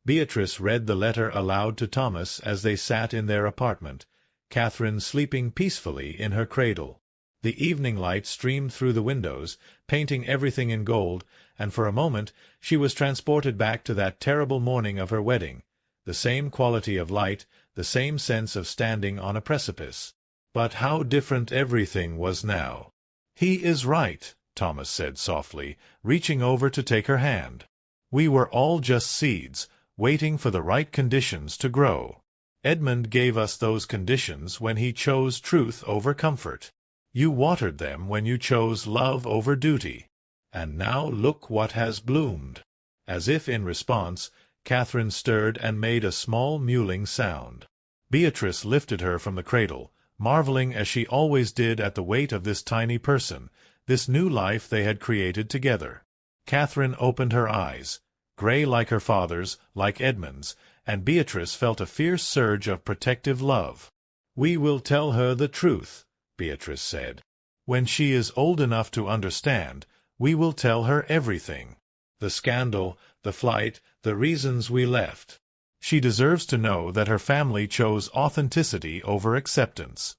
A: Beatrice read the letter aloud to Thomas as they sat in their apartment, Catherine sleeping peacefully in her cradle. The evening light streamed through the windows, painting everything in gold, and for a moment she was transported back to that terrible morning of her wedding. The same quality of light, the same sense of standing on a precipice. But how different everything was now. "He is right," Thomas said softly, reaching over to take her hand. "We were all just seeds, waiting for the right conditions to grow. Edmund gave us those conditions when he chose truth over comfort. You watered them when you chose love over duty. And now look what has bloomed." As if in response, Catherine stirred and made a small mewling sound. Beatrice lifted her from the cradle, marveling as she always did at the weight of this tiny person, this new life they had created together. Catherine opened her eyes, gray like her father's, like Edmund's, and Beatrice felt a fierce surge of protective love. "We will tell her the truth," Beatrice said. "When she is old enough to understand, we will tell her everything. The scandal, the flight, the reasons we left. She deserves to know that her family chose authenticity over acceptance."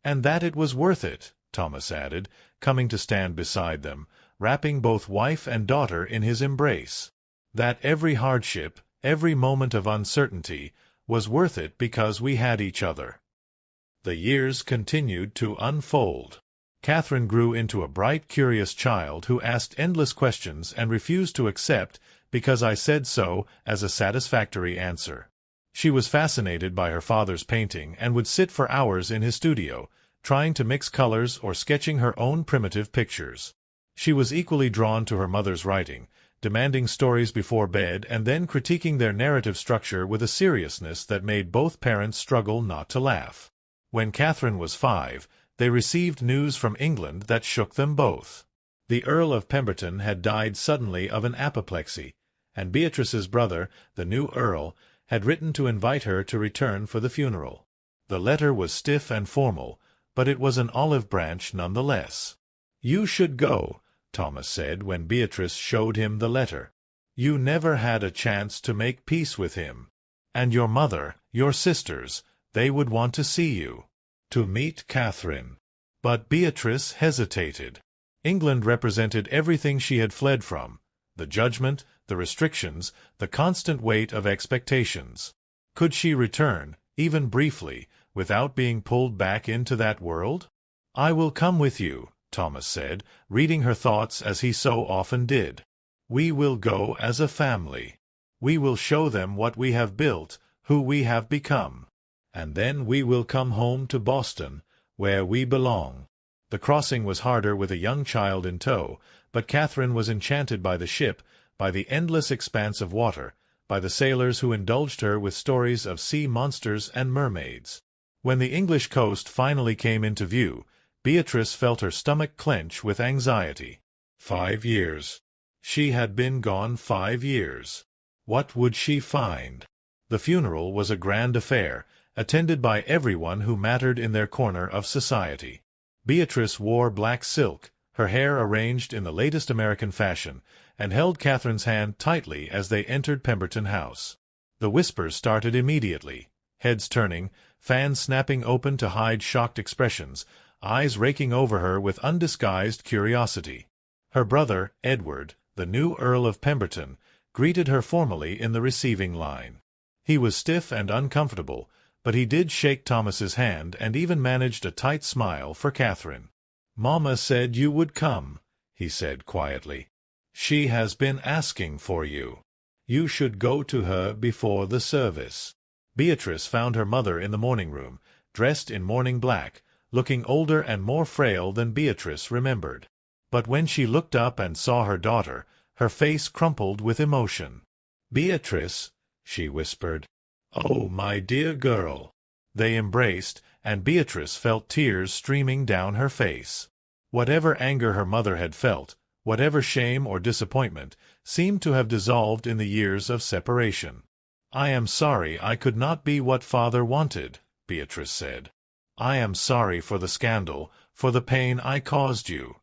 A: "And that it was worth it," Thomas added, coming to stand beside them, wrapping both wife and daughter in his embrace. "That every hardship, every moment of uncertainty, was worth it because we had each other." The years continued to unfold. Catherine grew into a bright, curious child who asked endless questions and refused to accept "because I said so" as a satisfactory answer. She was fascinated by her father's painting and would sit for hours in his studio, trying to mix colors or sketching her own primitive pictures. She was equally drawn to her mother's writing, demanding stories before bed and then critiquing their narrative structure with a seriousness that made both parents struggle not to laugh. When Catherine was 5, they received news from England that shook them both. The Earl of Pemberton had died suddenly of an apoplexy, and Beatrice's brother, the new Earl, had written to invite her to return for the funeral. The letter was stiff and formal, but it was an olive branch none the less. "You should go," Thomas said when Beatrice showed him the letter. "You never had a chance to make peace with him. And your mother, your sisters, they would want to see you, to meet Catherine." But Beatrice hesitated. England represented everything she had fled from: the judgment, the restrictions, the constant weight of expectations. Could she return, even briefly, without being pulled back into that world? "I will come with you," Thomas said, reading her thoughts as he so often did. "We will go as a family. We will show them what we have built, who we have become. And then we will come home to Boston, where we belong." The crossing was harder with a young child in tow, but Catherine was enchanted by the ship, by the endless expanse of water, by the sailors who indulged her with stories of sea monsters and mermaids. When the English coast finally came into view, Beatrice felt her stomach clench with anxiety. 5 years. She had been gone 5 years. What would she find? The funeral was a grand affair, attended by everyone who mattered in their corner of society. Beatrice wore black silk, her hair arranged in the latest American fashion, and held Catherine's hand tightly as they entered Pemberton House. The whispers started immediately, heads turning, fans snapping open to hide shocked expressions, eyes raking over her with undisguised curiosity. Her brother, Edward, the new Earl of Pemberton, greeted her formally in the receiving line. He was stiff and uncomfortable, but he did shake Thomas's hand and even managed a tight smile for Catherine. "Mamma said you would come," he said quietly. "She has been asking for you. You should go to her before the service." Beatrice found her mother in the morning-room, dressed in morning black, looking older and more frail than Beatrice remembered. But when she looked up and saw her daughter, her face crumpled with emotion. "Beatrice," she whispered. "Oh, my dear girl." They embraced, and Beatrice felt tears streaming down her face. Whatever anger her mother had felt, whatever shame or disappointment, seemed to have dissolved in the years of separation. "I am sorry I could not be what father wanted," Beatrice said. "I am sorry for the scandal, for the pain I caused you."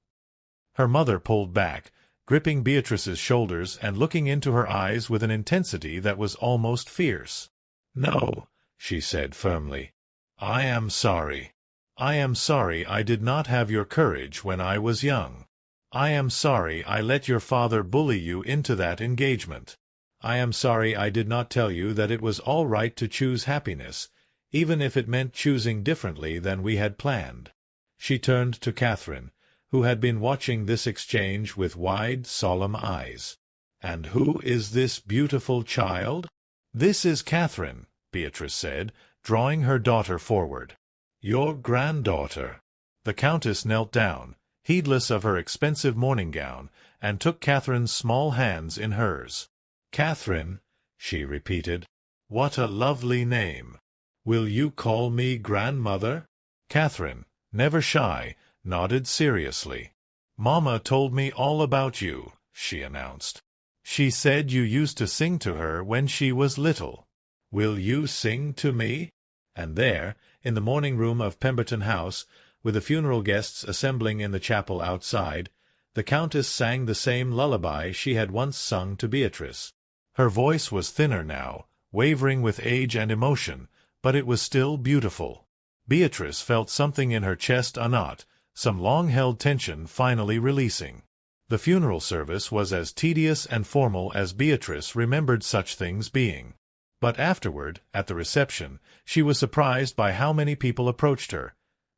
A: Her mother pulled back, gripping Beatrice's shoulders and looking into her eyes with an intensity that was almost fierce. "No," she said firmly. "I am sorry. I am sorry I did not have your courage when I was young. I am sorry I let your father bully you into that engagement. I am sorry I did not tell you that it was all right to choose happiness, even if it meant choosing differently than we had planned." She turned to Catherine, who had been watching this exchange with wide, solemn eyes. "And who is this beautiful child?" "This is Catherine," Beatrice said, drawing her daughter forward. "Your granddaughter." The Countess knelt down, heedless of her expensive morning gown, and took Catherine's small hands in hers. "Catherine," she repeated. "What a lovely name. Will you call me grandmother?" Catherine, never shy, nodded seriously. "Mamma told me all about you," she announced. "She said you used to sing to her when she was little. Will you sing to me?" And there, in the morning room of Pemberton House, with the funeral guests assembling in the chapel outside, the Countess sang the same lullaby she had once sung to Beatrice. Her voice was thinner now, wavering with age and emotion, but it was still beautiful. Beatrice felt something in her chest unknot, some long-held tension finally releasing. The funeral service was as tedious and formal as Beatrice remembered such things being. But afterward, at the reception, she was surprised by how many people approached her,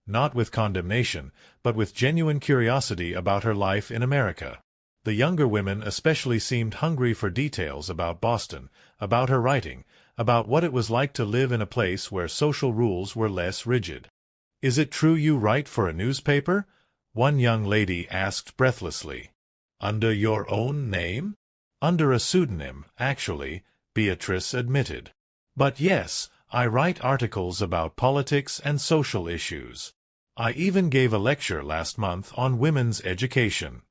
A: not with condemnation, but with genuine curiosity about her life in America. The younger women especially seemed hungry for details about Boston, about her writing, about what it was like to live in a place where social rules were less rigid. "Is it true you write for a newspaper?" one young lady asked breathlessly. "Under your own name?" "Under a pseudonym, actually," Beatrice admitted. "But yes, I write articles about politics and social issues. I even gave a lecture last month on women's education."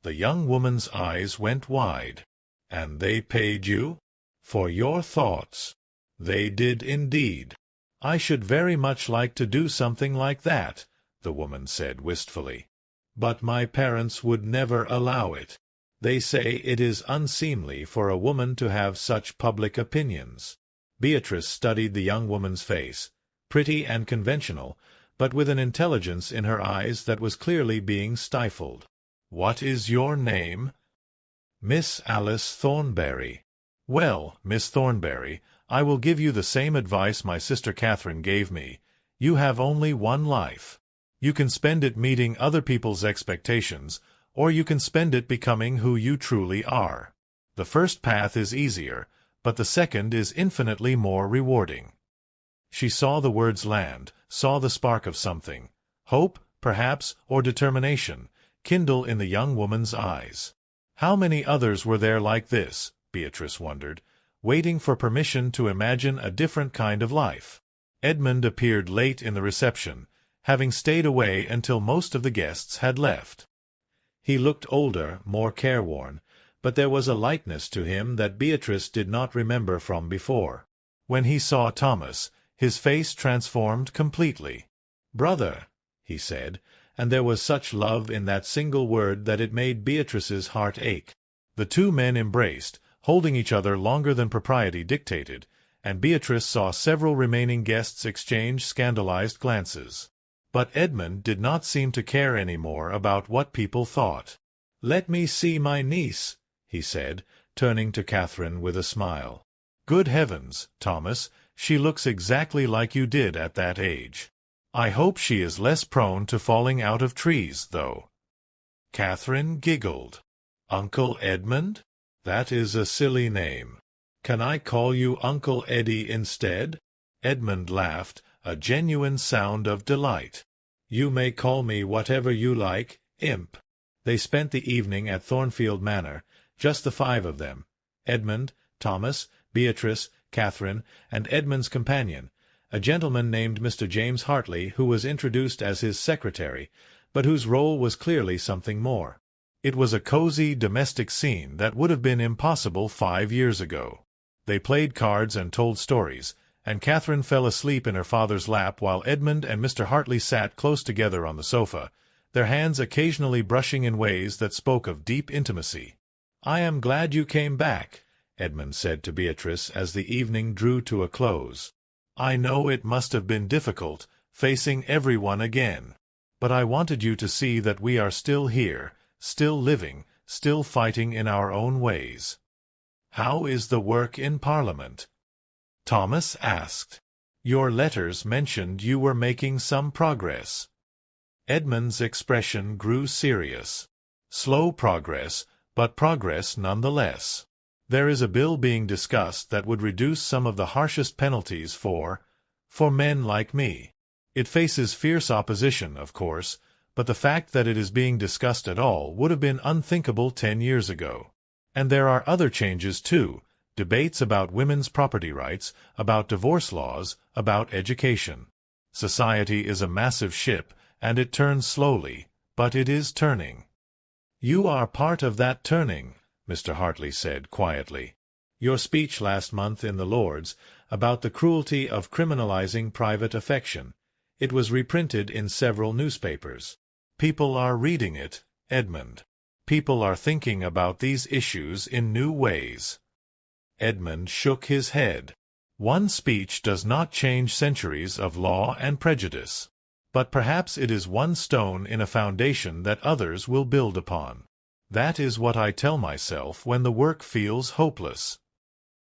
A: The young woman's eyes went wide. "And they paid you?" "For your thoughts." "They did indeed. I should very much like to do something like that," the woman said wistfully. "But my parents would never allow it. They say it is unseemly for a woman to have such public opinions." Beatrice studied the young woman's face, pretty and conventional, but with an intelligence in her eyes that was clearly being stifled. "What is your name?" "Miss Alice Thornberry." "Well, Miss Thornberry, I will give you the same advice my sister Catherine gave me. You have only one life. You can spend it meeting other people's expectations, or you can spend it becoming who you truly are. The first path is easier, but the second is infinitely more rewarding." She saw the words land, saw the spark of something, hope, perhaps, or determination, kindle in the young woman's eyes. How many others were there like this, Beatrice wondered, waiting for permission to imagine a different kind of life? Edmund appeared late in the reception, having stayed away until most of the guests had left. He looked older, more careworn, but there was a lightness to him that Beatrice did not remember from before. When he saw Thomas, his face transformed completely. "Brother," he said, and there was such love in that single word that it made Beatrice's heart ache. The two men embraced, holding each other longer than propriety dictated, and Beatrice saw several remaining guests exchange scandalized glances. But Edmund did not seem to care any more about what people thought. "Let me see my niece," he said, turning to Catherine with a smile. "Good heavens, Thomas, she looks exactly like you did at that age. I hope she is less prone to falling out of trees, though." Catherine giggled. "Uncle Edmund? That is a silly name. Can I call you Uncle Eddie instead?" Edmund laughed, a genuine sound of delight. "You may call me whatever you like, Imp." They spent the evening at Thornfield Manor, just the five of them, Edmund, Thomas, Beatrice, Catherine, and Edmund's companion, a gentleman named Mr. James Hartley, who was introduced as his secretary, but whose role was clearly something more. It was a cozy, domestic scene that would have been impossible 5 years ago. They played cards and told stories, and Catherine fell asleep in her father's lap while Edmund and Mr. Hartley sat close together on the sofa, their hands occasionally brushing in ways that spoke of deep intimacy. "I am glad you came back," Edmund said to Beatrice as the evening drew to a close. "I know it must have been difficult, facing everyone again. But I wanted you to see that we are still here, still living, still fighting in our own ways." "How is the work in Parliament?" Thomas asked. "Your letters mentioned you were making some progress." Edmund's expression grew serious. "Slow progress, but progress nonetheless. There is a bill being discussed that would reduce some of the harshest penalties for men like me. It faces fierce opposition, of course, but the fact that it is being discussed at all would have been unthinkable 10 years ago. And there are other changes too, debates about women's property rights, about divorce laws, about education. Society is a massive ship, and it turns slowly, but it is turning. You are part of that turning, Mr. Hartley said quietly. Your speech last month in the Lords about the cruelty of criminalizing private affection. It was reprinted in several newspapers. People are reading it, Edmund. People are thinking about these issues in new ways. Edmund shook his head. One speech does not change centuries of law and prejudice. But perhaps it is one stone in a foundation that others will build upon. That is what I tell myself when the work feels hopeless.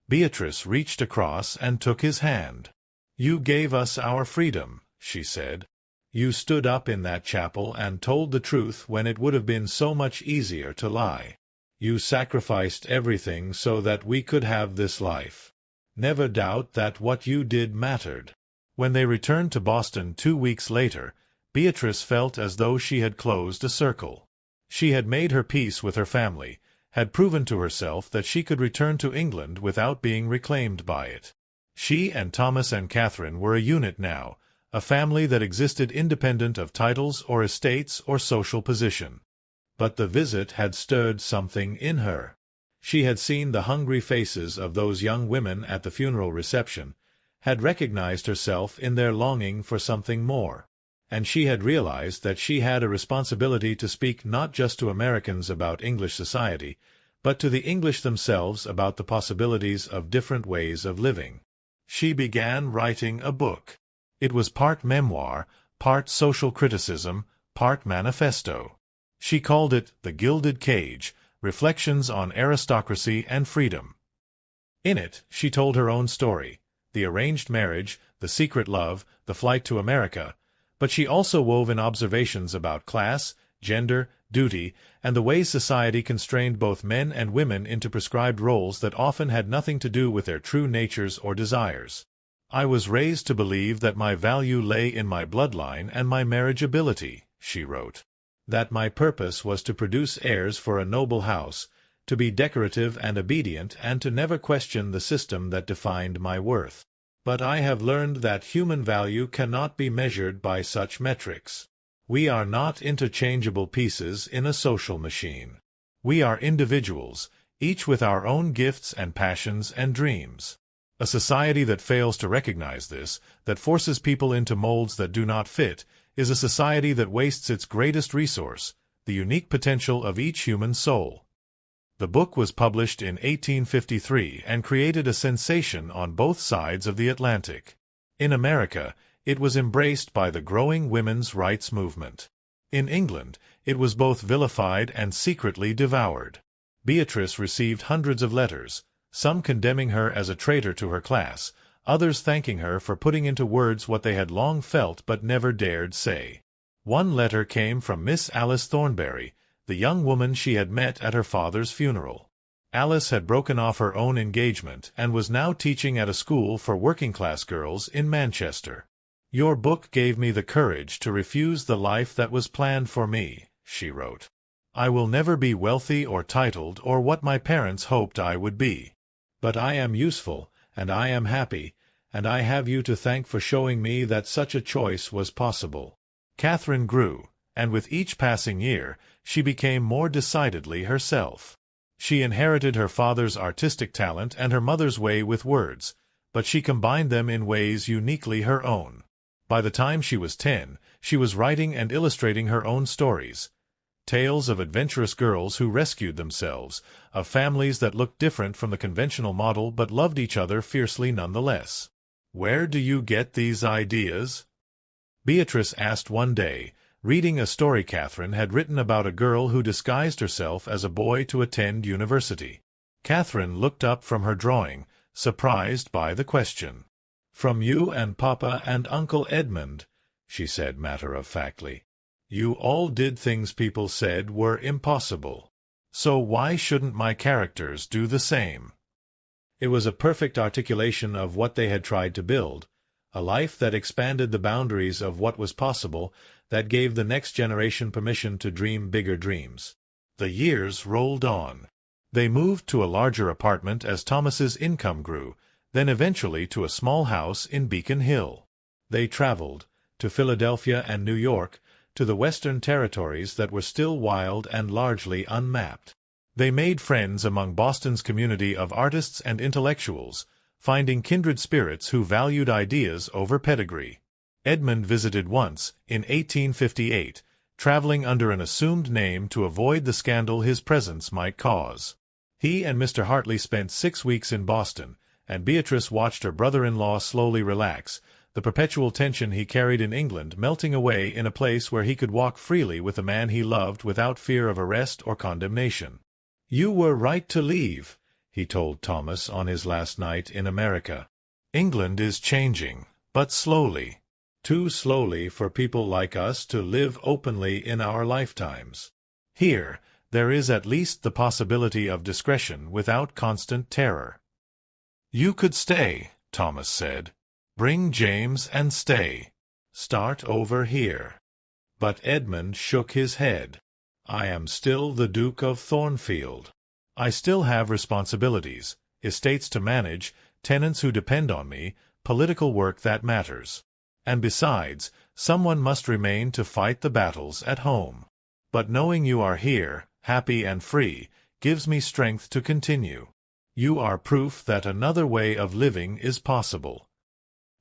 A: Beatrice reached across and took his hand. You gave us our freedom, she said. You stood up in that chapel and told the truth when it would have been so much easier to lie. You sacrificed everything so that we could have this life. Never doubt that what you did mattered. When they returned to Boston 2 weeks later, Beatrice felt as though she had closed a circle. She had made her peace with her family, had proven to herself that she could return to England without being reclaimed by it. She and Thomas and Catherine were a unit now, a family that existed independent of titles or estates or social position. But the visit had stirred something in her. She had seen the hungry faces of those young women at the funeral reception, had recognized herself in their longing for something more, and she had realized that she had a responsibility to speak not just to Americans about English society, but to the English themselves about the possibilities of different ways of living. She began writing a book. It was part memoir, part social criticism, part manifesto. She called it The Gilded Cage, Reflections on Aristocracy and Freedom. In it, she told her own story, the arranged marriage, the secret love, the flight to America, but she also wove in observations about class, gender, duty, and the ways society constrained both men and women into prescribed roles that often had nothing to do with their true natures or desires. I was raised to believe that my value lay in my bloodline and my marriageability, she wrote. That my purpose was to produce heirs for a noble house, to be decorative and obedient, and to never question the system that defined my worth. But I have learned that human value cannot be measured by such metrics. We are not interchangeable pieces in a social machine. We are individuals, each with our own gifts and passions and dreams. A society that fails to recognize this, that forces people into molds that do not fit, is a society that wastes its greatest resource, the unique potential of each human soul. The book was published in 1853 and created a sensation on both sides of the Atlantic. In America, it was embraced by the growing women's rights movement. In England, it was both vilified and secretly devoured. Beatrice received hundreds of letters, some condemning her as a traitor to her class, others thanking her for putting into words what they had long felt but never dared say. One letter came from Miss Alice Thornberry, the young woman she had met at her father's funeral. Alice had broken off her own engagement and was now teaching at a school for working-class girls in Manchester. Your book gave me the courage to refuse the life that was planned for me, she wrote. I will never be wealthy or titled or what my parents hoped I would be. But I am useful, and I am happy, and I have you to thank for showing me that such a choice was possible. Catherine grew, and with each passing year, she became more decidedly herself. She inherited her father's artistic talent and her mother's way with words, but she combined them in ways uniquely her own. By the time she was 10, she was writing and illustrating her own stories. Tales of adventurous girls who rescued themselves, of families that looked different from the conventional model but loved each other fiercely nonetheless. Where do you get these ideas? Beatrice asked one day, reading a story Catherine had written about a girl who disguised herself as a boy to attend university. Catherine looked up from her drawing, surprised by the question. From you and Papa and Uncle Edmund, she said matter-of-factly. You all did things people said were impossible. So why shouldn't my characters do the same? It was a perfect articulation of what they had tried to build, a life that expanded the boundaries of what was possible, that gave the next generation permission to dream bigger dreams. The years rolled on. They moved to a larger apartment as Thomas's income grew, then eventually to a small house in Beacon Hill. They traveled, to Philadelphia and New York, to the Western territories that were still wild and largely unmapped. They made friends among Boston's community of artists and intellectuals, finding kindred spirits who valued ideas over pedigree. Edmund visited once, in 1858, traveling under an assumed name to avoid the scandal his presence might cause. He and Mr. Hartley spent 6 weeks in Boston, and Beatrice watched her brother-in-law slowly relax, the perpetual tension he carried in England melting away in a place where he could walk freely with the man he loved without fear of arrest or condemnation. "You were right to leave," he told Thomas on his last night in America. "England is changing, but slowly. Too slowly for people like us to live openly in our lifetimes. Here, there is at least the possibility of discretion without constant terror." "You could stay," Thomas said. "Bring James and stay. Start over here." But Edmund shook his head. "I am still the Duke of Thornfield. I still have responsibilities, estates to manage, tenants who depend on me, political work that matters. And besides, someone must remain to fight the battles at home. But knowing you are here, happy and free, gives me strength to continue. You are proof that another way of living is possible."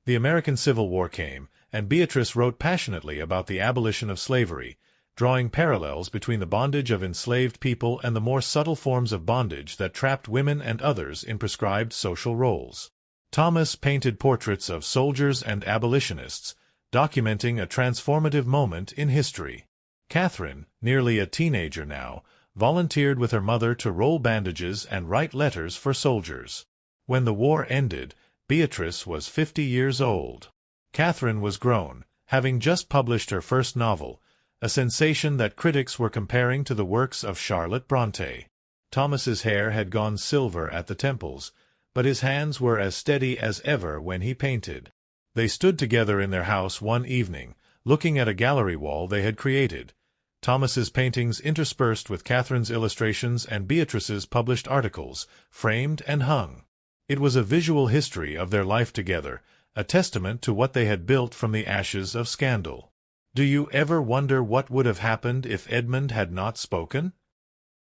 A: The American Civil War came, and Beatrice wrote passionately about the abolition of slavery, drawing parallels between the bondage of enslaved people and the more subtle forms of bondage that trapped women and others in prescribed social roles. Thomas painted portraits of soldiers and abolitionists, documenting a transformative moment in history. Catherine, nearly a teenager now, volunteered with her mother to roll bandages and write letters for soldiers. When the war ended, Beatrice was 50 years old. Catherine was grown, having just published her first novel, a sensation that critics were comparing to the works of Charlotte Bronte. Thomas's hair had gone silver at the temples, but his hands were as steady as ever when he painted. They stood together in their house one evening, looking at a gallery wall they had created, Thomas's paintings interspersed with Catherine's illustrations and Beatrice's published articles, framed and hung. It was a visual history of their life together, a testament to what they had built from the ashes of scandal. "Do you ever wonder what would have happened if Edmund had not spoken?"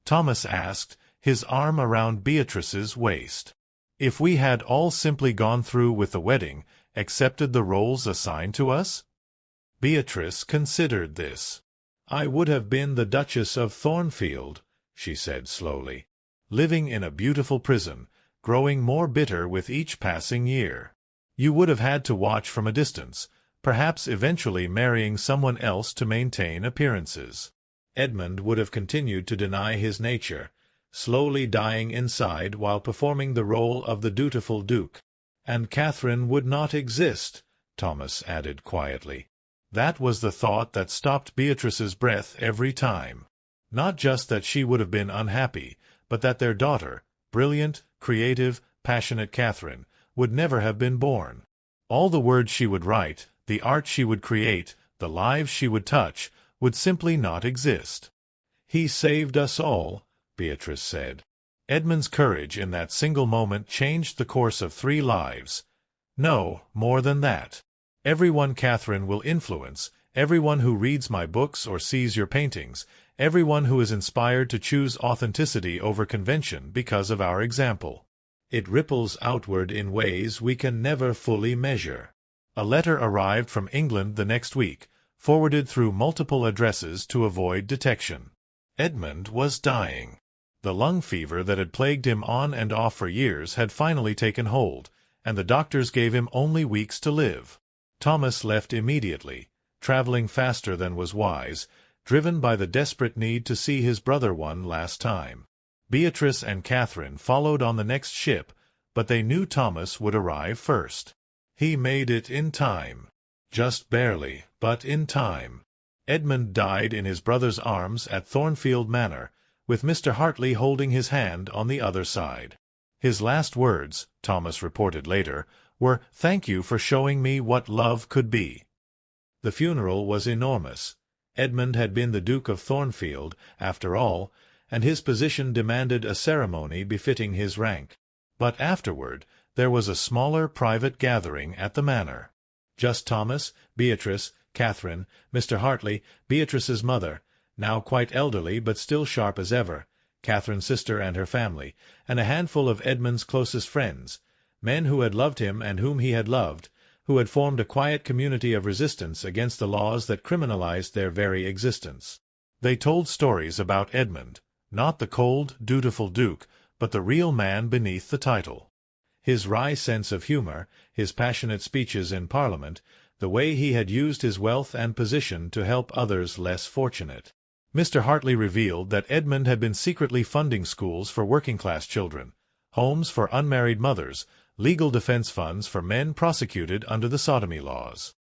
A: Thomas asked, his arm around Beatrice's waist. "If we had all simply gone through with the wedding, accepted the roles assigned to us?" Beatrice considered this. "I would have been the Duchess of Thornfield," she said slowly, "living in a beautiful prison, growing more bitter with each passing year. You would have had to watch from a distance, perhaps eventually marrying someone else to maintain appearances. Edmund would have continued to deny his nature, slowly dying inside while performing the role of the dutiful duke. And Catherine would not exist," Thomas added quietly. That was the thought that stopped Beatrice's breath every time. Not just that she would have been unhappy, but that their daughter, brilliant, creative, passionate Catherine, would never have been born. All the words she would write, the art she would create, the lives she would touch, would simply not exist. "He saved us all," Beatrice said. Edmund's courage in that single moment changed the course of 3 lives. No, more than that. Everyone Catherine will influence, everyone who reads my books or sees your paintings, everyone who is inspired to choose authenticity over convention because of our example. It ripples outward in ways we can never fully measure. A letter arrived from England the next week, forwarded through multiple addresses to avoid detection. Edmund was dying. The lung fever that had plagued him on and off for years had finally taken hold, and the doctors gave him only weeks to live. Thomas left immediately, traveling faster than was wise, driven by the desperate need to see his brother one last time. Beatrice and Catherine followed on the next ship, but they knew Thomas would arrive first. He made it in time. Just barely, but in time. Edmund died in his brother's arms at Thornfield Manor, with Mr. Hartley holding his hand on the other side. His last words, Thomas reported later, were, "Thank you for showing me what love could be." The funeral was enormous. Edmund had been the Duke of Thornfield, after all, and his position demanded a ceremony befitting his rank. But afterward there was a smaller private gathering at the manor. Just Thomas, Beatrice, Catherine, Mr. Hartley, Beatrice's mother, now quite elderly but still sharp as ever, Catherine's sister and her family, and a handful of Edmund's closest friends, men who had loved him and whom he had loved, who had formed a quiet community of resistance against the laws that criminalized their very existence. They told stories about Edmund, not the cold, dutiful duke, but the real man beneath the title. His wry sense of humor, his passionate speeches in Parliament, the way he had used his wealth and position to help others less fortunate. Mr. Hartley revealed that Edmund had been secretly funding schools for working-class children, homes for unmarried mothers, legal defense funds for men prosecuted under the sodomy laws.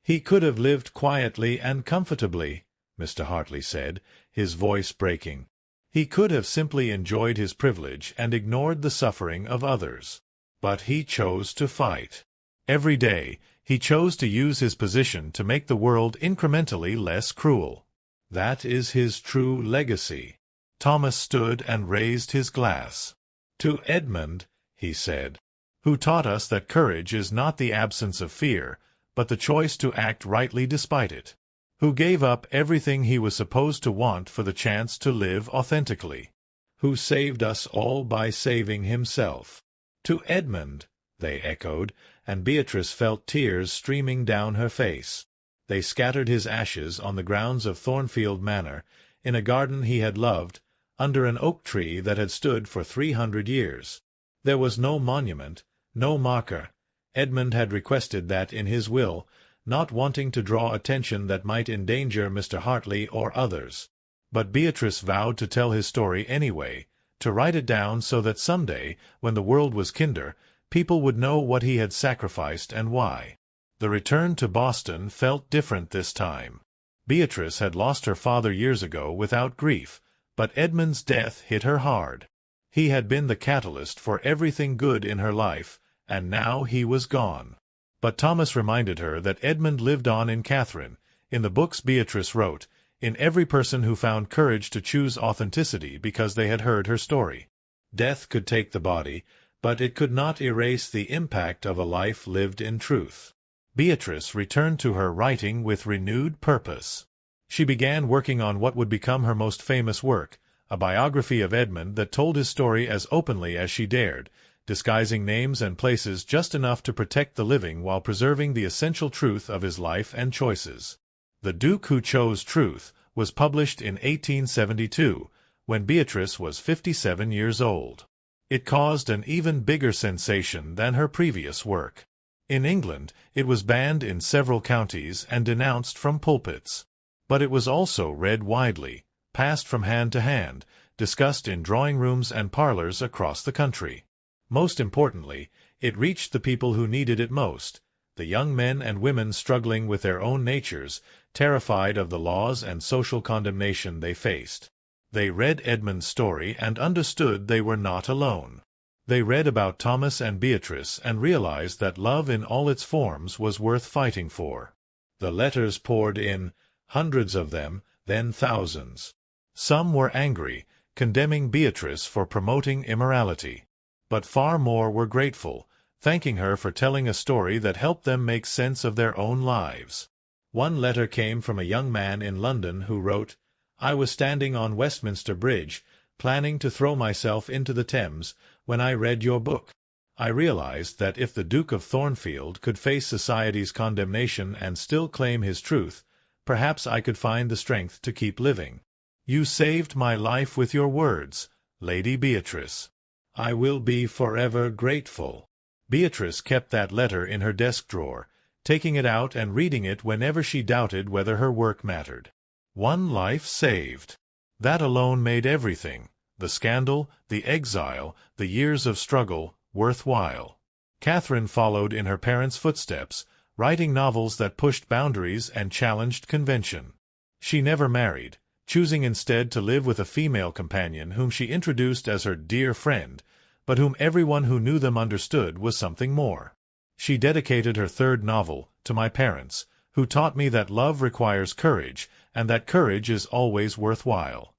A: "He could have lived quietly and comfortably," Mr. Hartley said, his voice breaking. "He could have simply enjoyed his privilege and ignored the suffering of others. But he chose to fight. Every day, he chose to use his position to make the world incrementally less cruel. That is his true legacy." Thomas stood and raised his glass. "To Edmund," he said, "who taught us that courage is not the absence of fear, but the choice to act rightly despite it. Who gave up everything he was supposed to want for the chance to live authentically. Who saved us all by saving himself." "To Edmund," they echoed, and Beatrice felt tears streaming down her face. They scattered his ashes on the grounds of Thornfield Manor, in a garden he had loved, under an oak tree that had stood for 300 years. There was no monument, no marker. Edmund had requested that in his will, not wanting to draw attention that might endanger Mr. Hartley or others. But Beatrice vowed to tell his story anyway, to write it down so that someday, when the world was kinder, people would know what he had sacrificed and why. The return to Boston felt different this time. Beatrice had lost her father years ago without grief, but Edmund's death hit her hard. He had been the catalyst for everything good in her life, and now he was gone. But Thomas reminded her that Edmund lived on in Catherine, in the books Beatrice wrote, in every person who found courage to choose authenticity because they had heard her story. Death could take the body, but it could not erase the impact of a life lived in truth. Beatrice returned to her writing with renewed purpose. She began working on what would become her most famous work, a biography of Edmund that told his story as openly as she dared, disguising names and places just enough to protect the living while preserving the essential truth of his life and choices. The Duke Who Chose Truth was published in 1872, when Beatrice was 57 years old. It caused an even bigger sensation than her previous work. In England, it was banned in several counties and denounced from pulpits. But it was also read widely, passed from hand to hand, discussed in drawing rooms and parlors across the country. Most importantly, it reached the people who needed it most, the young men and women struggling with their own natures, terrified of the laws and social condemnation they faced. They read Edmund's story and understood they were not alone. They read about Thomas and Beatrice and realized that love in all its forms was worth fighting for. The letters poured in, hundreds of them, then thousands. Some were angry, condemning Beatrice for promoting immorality. But far more were grateful, thanking her for telling a story that helped them make sense of their own lives. One letter came from a young man in London who wrote, "I was standing on Westminster Bridge, planning to throw myself into the Thames, when I read your book. I realized that if the Duke of Thornfield could face society's condemnation and still claim his truth, perhaps I could find the strength to keep living. You saved my life with your words, Lady Beatrice. I will be forever grateful." Beatrice kept that letter in her desk drawer, taking it out and reading it whenever she doubted whether her work mattered. One life saved. That alone made everything, the scandal, the exile, the years of struggle, worthwhile. Catherine followed in her parents' footsteps, writing novels that pushed boundaries and challenged convention. She never married, choosing instead to live with a female companion whom she introduced as her dear friend, but whom everyone who knew them understood was something more. She dedicated her third novel to my parents, who taught me that love requires courage, and that courage is always worthwhile.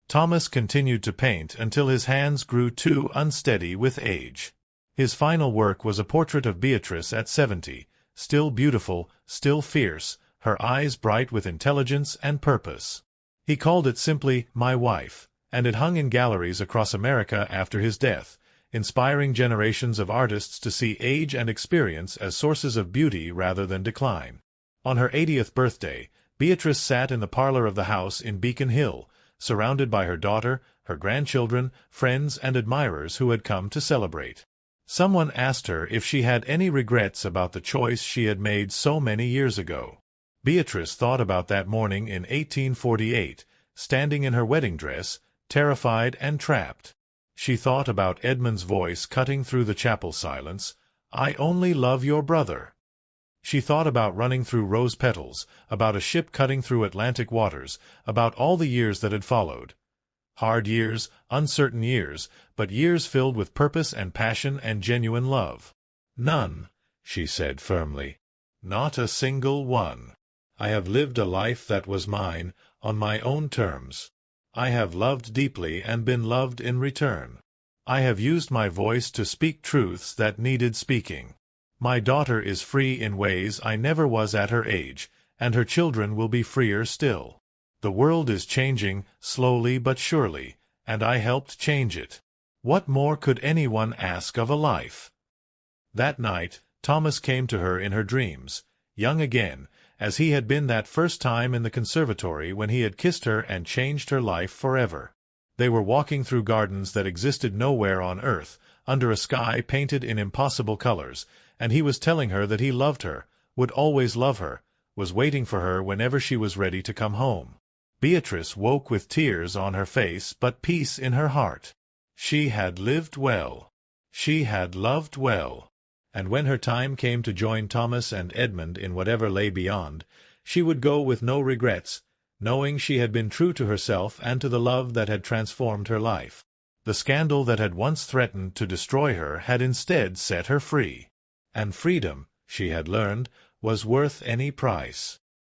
A: Thomas continued to paint until his hands grew too unsteady with age. His final work was a portrait of Beatrice at 70, still beautiful, still fierce, her eyes bright with intelligence and purpose. He called it simply My Wife, and it hung in galleries across America after his death, inspiring generations of artists to see age and experience as sources of beauty rather than decline. On her 80th birthday, Beatrice sat in the parlor of the house in Beacon Hill, surrounded by her daughter, her grandchildren, friends, and admirers who had come to celebrate. Someone asked her if she had any regrets about the choice she had made so many years ago. Beatrice thought about that morning in 1848, standing in her wedding dress, terrified and trapped. She thought about Edmund's voice cutting through the chapel silence, "I only love your brother." She thought about running through rose petals, about a ship cutting through Atlantic waters, about all the years that had followed. Hard years, uncertain years, but years filled with purpose and passion and genuine love. "None," she said firmly. "Not a single one. I have lived a life that was mine, on my own terms. I have loved deeply and been loved in return. I have used my voice to speak truths that needed speaking. My daughter is free in ways I never was at her age, and her children will be freer still. The world is changing, slowly but surely, and I helped change it. What more could anyone ask of a life?" That night, Thomas came to her in her dreams, young again, as he had been that first time in the conservatory when he had kissed her and changed her life forever. They were walking through gardens that existed nowhere on earth, under a sky painted in impossible colors, and he was telling her that he loved her, would always love her, was waiting for her whenever she was ready to come home. Beatrice woke with tears on her face but peace in her heart. She had lived well. She had loved well. And when her time came to join Thomas and Edmund in whatever lay beyond, she would go with no regrets, knowing she had been true to herself and to the love that had transformed her life. The scandal that had once threatened to destroy her had instead set her free. And freedom, she had learned, was worth any price.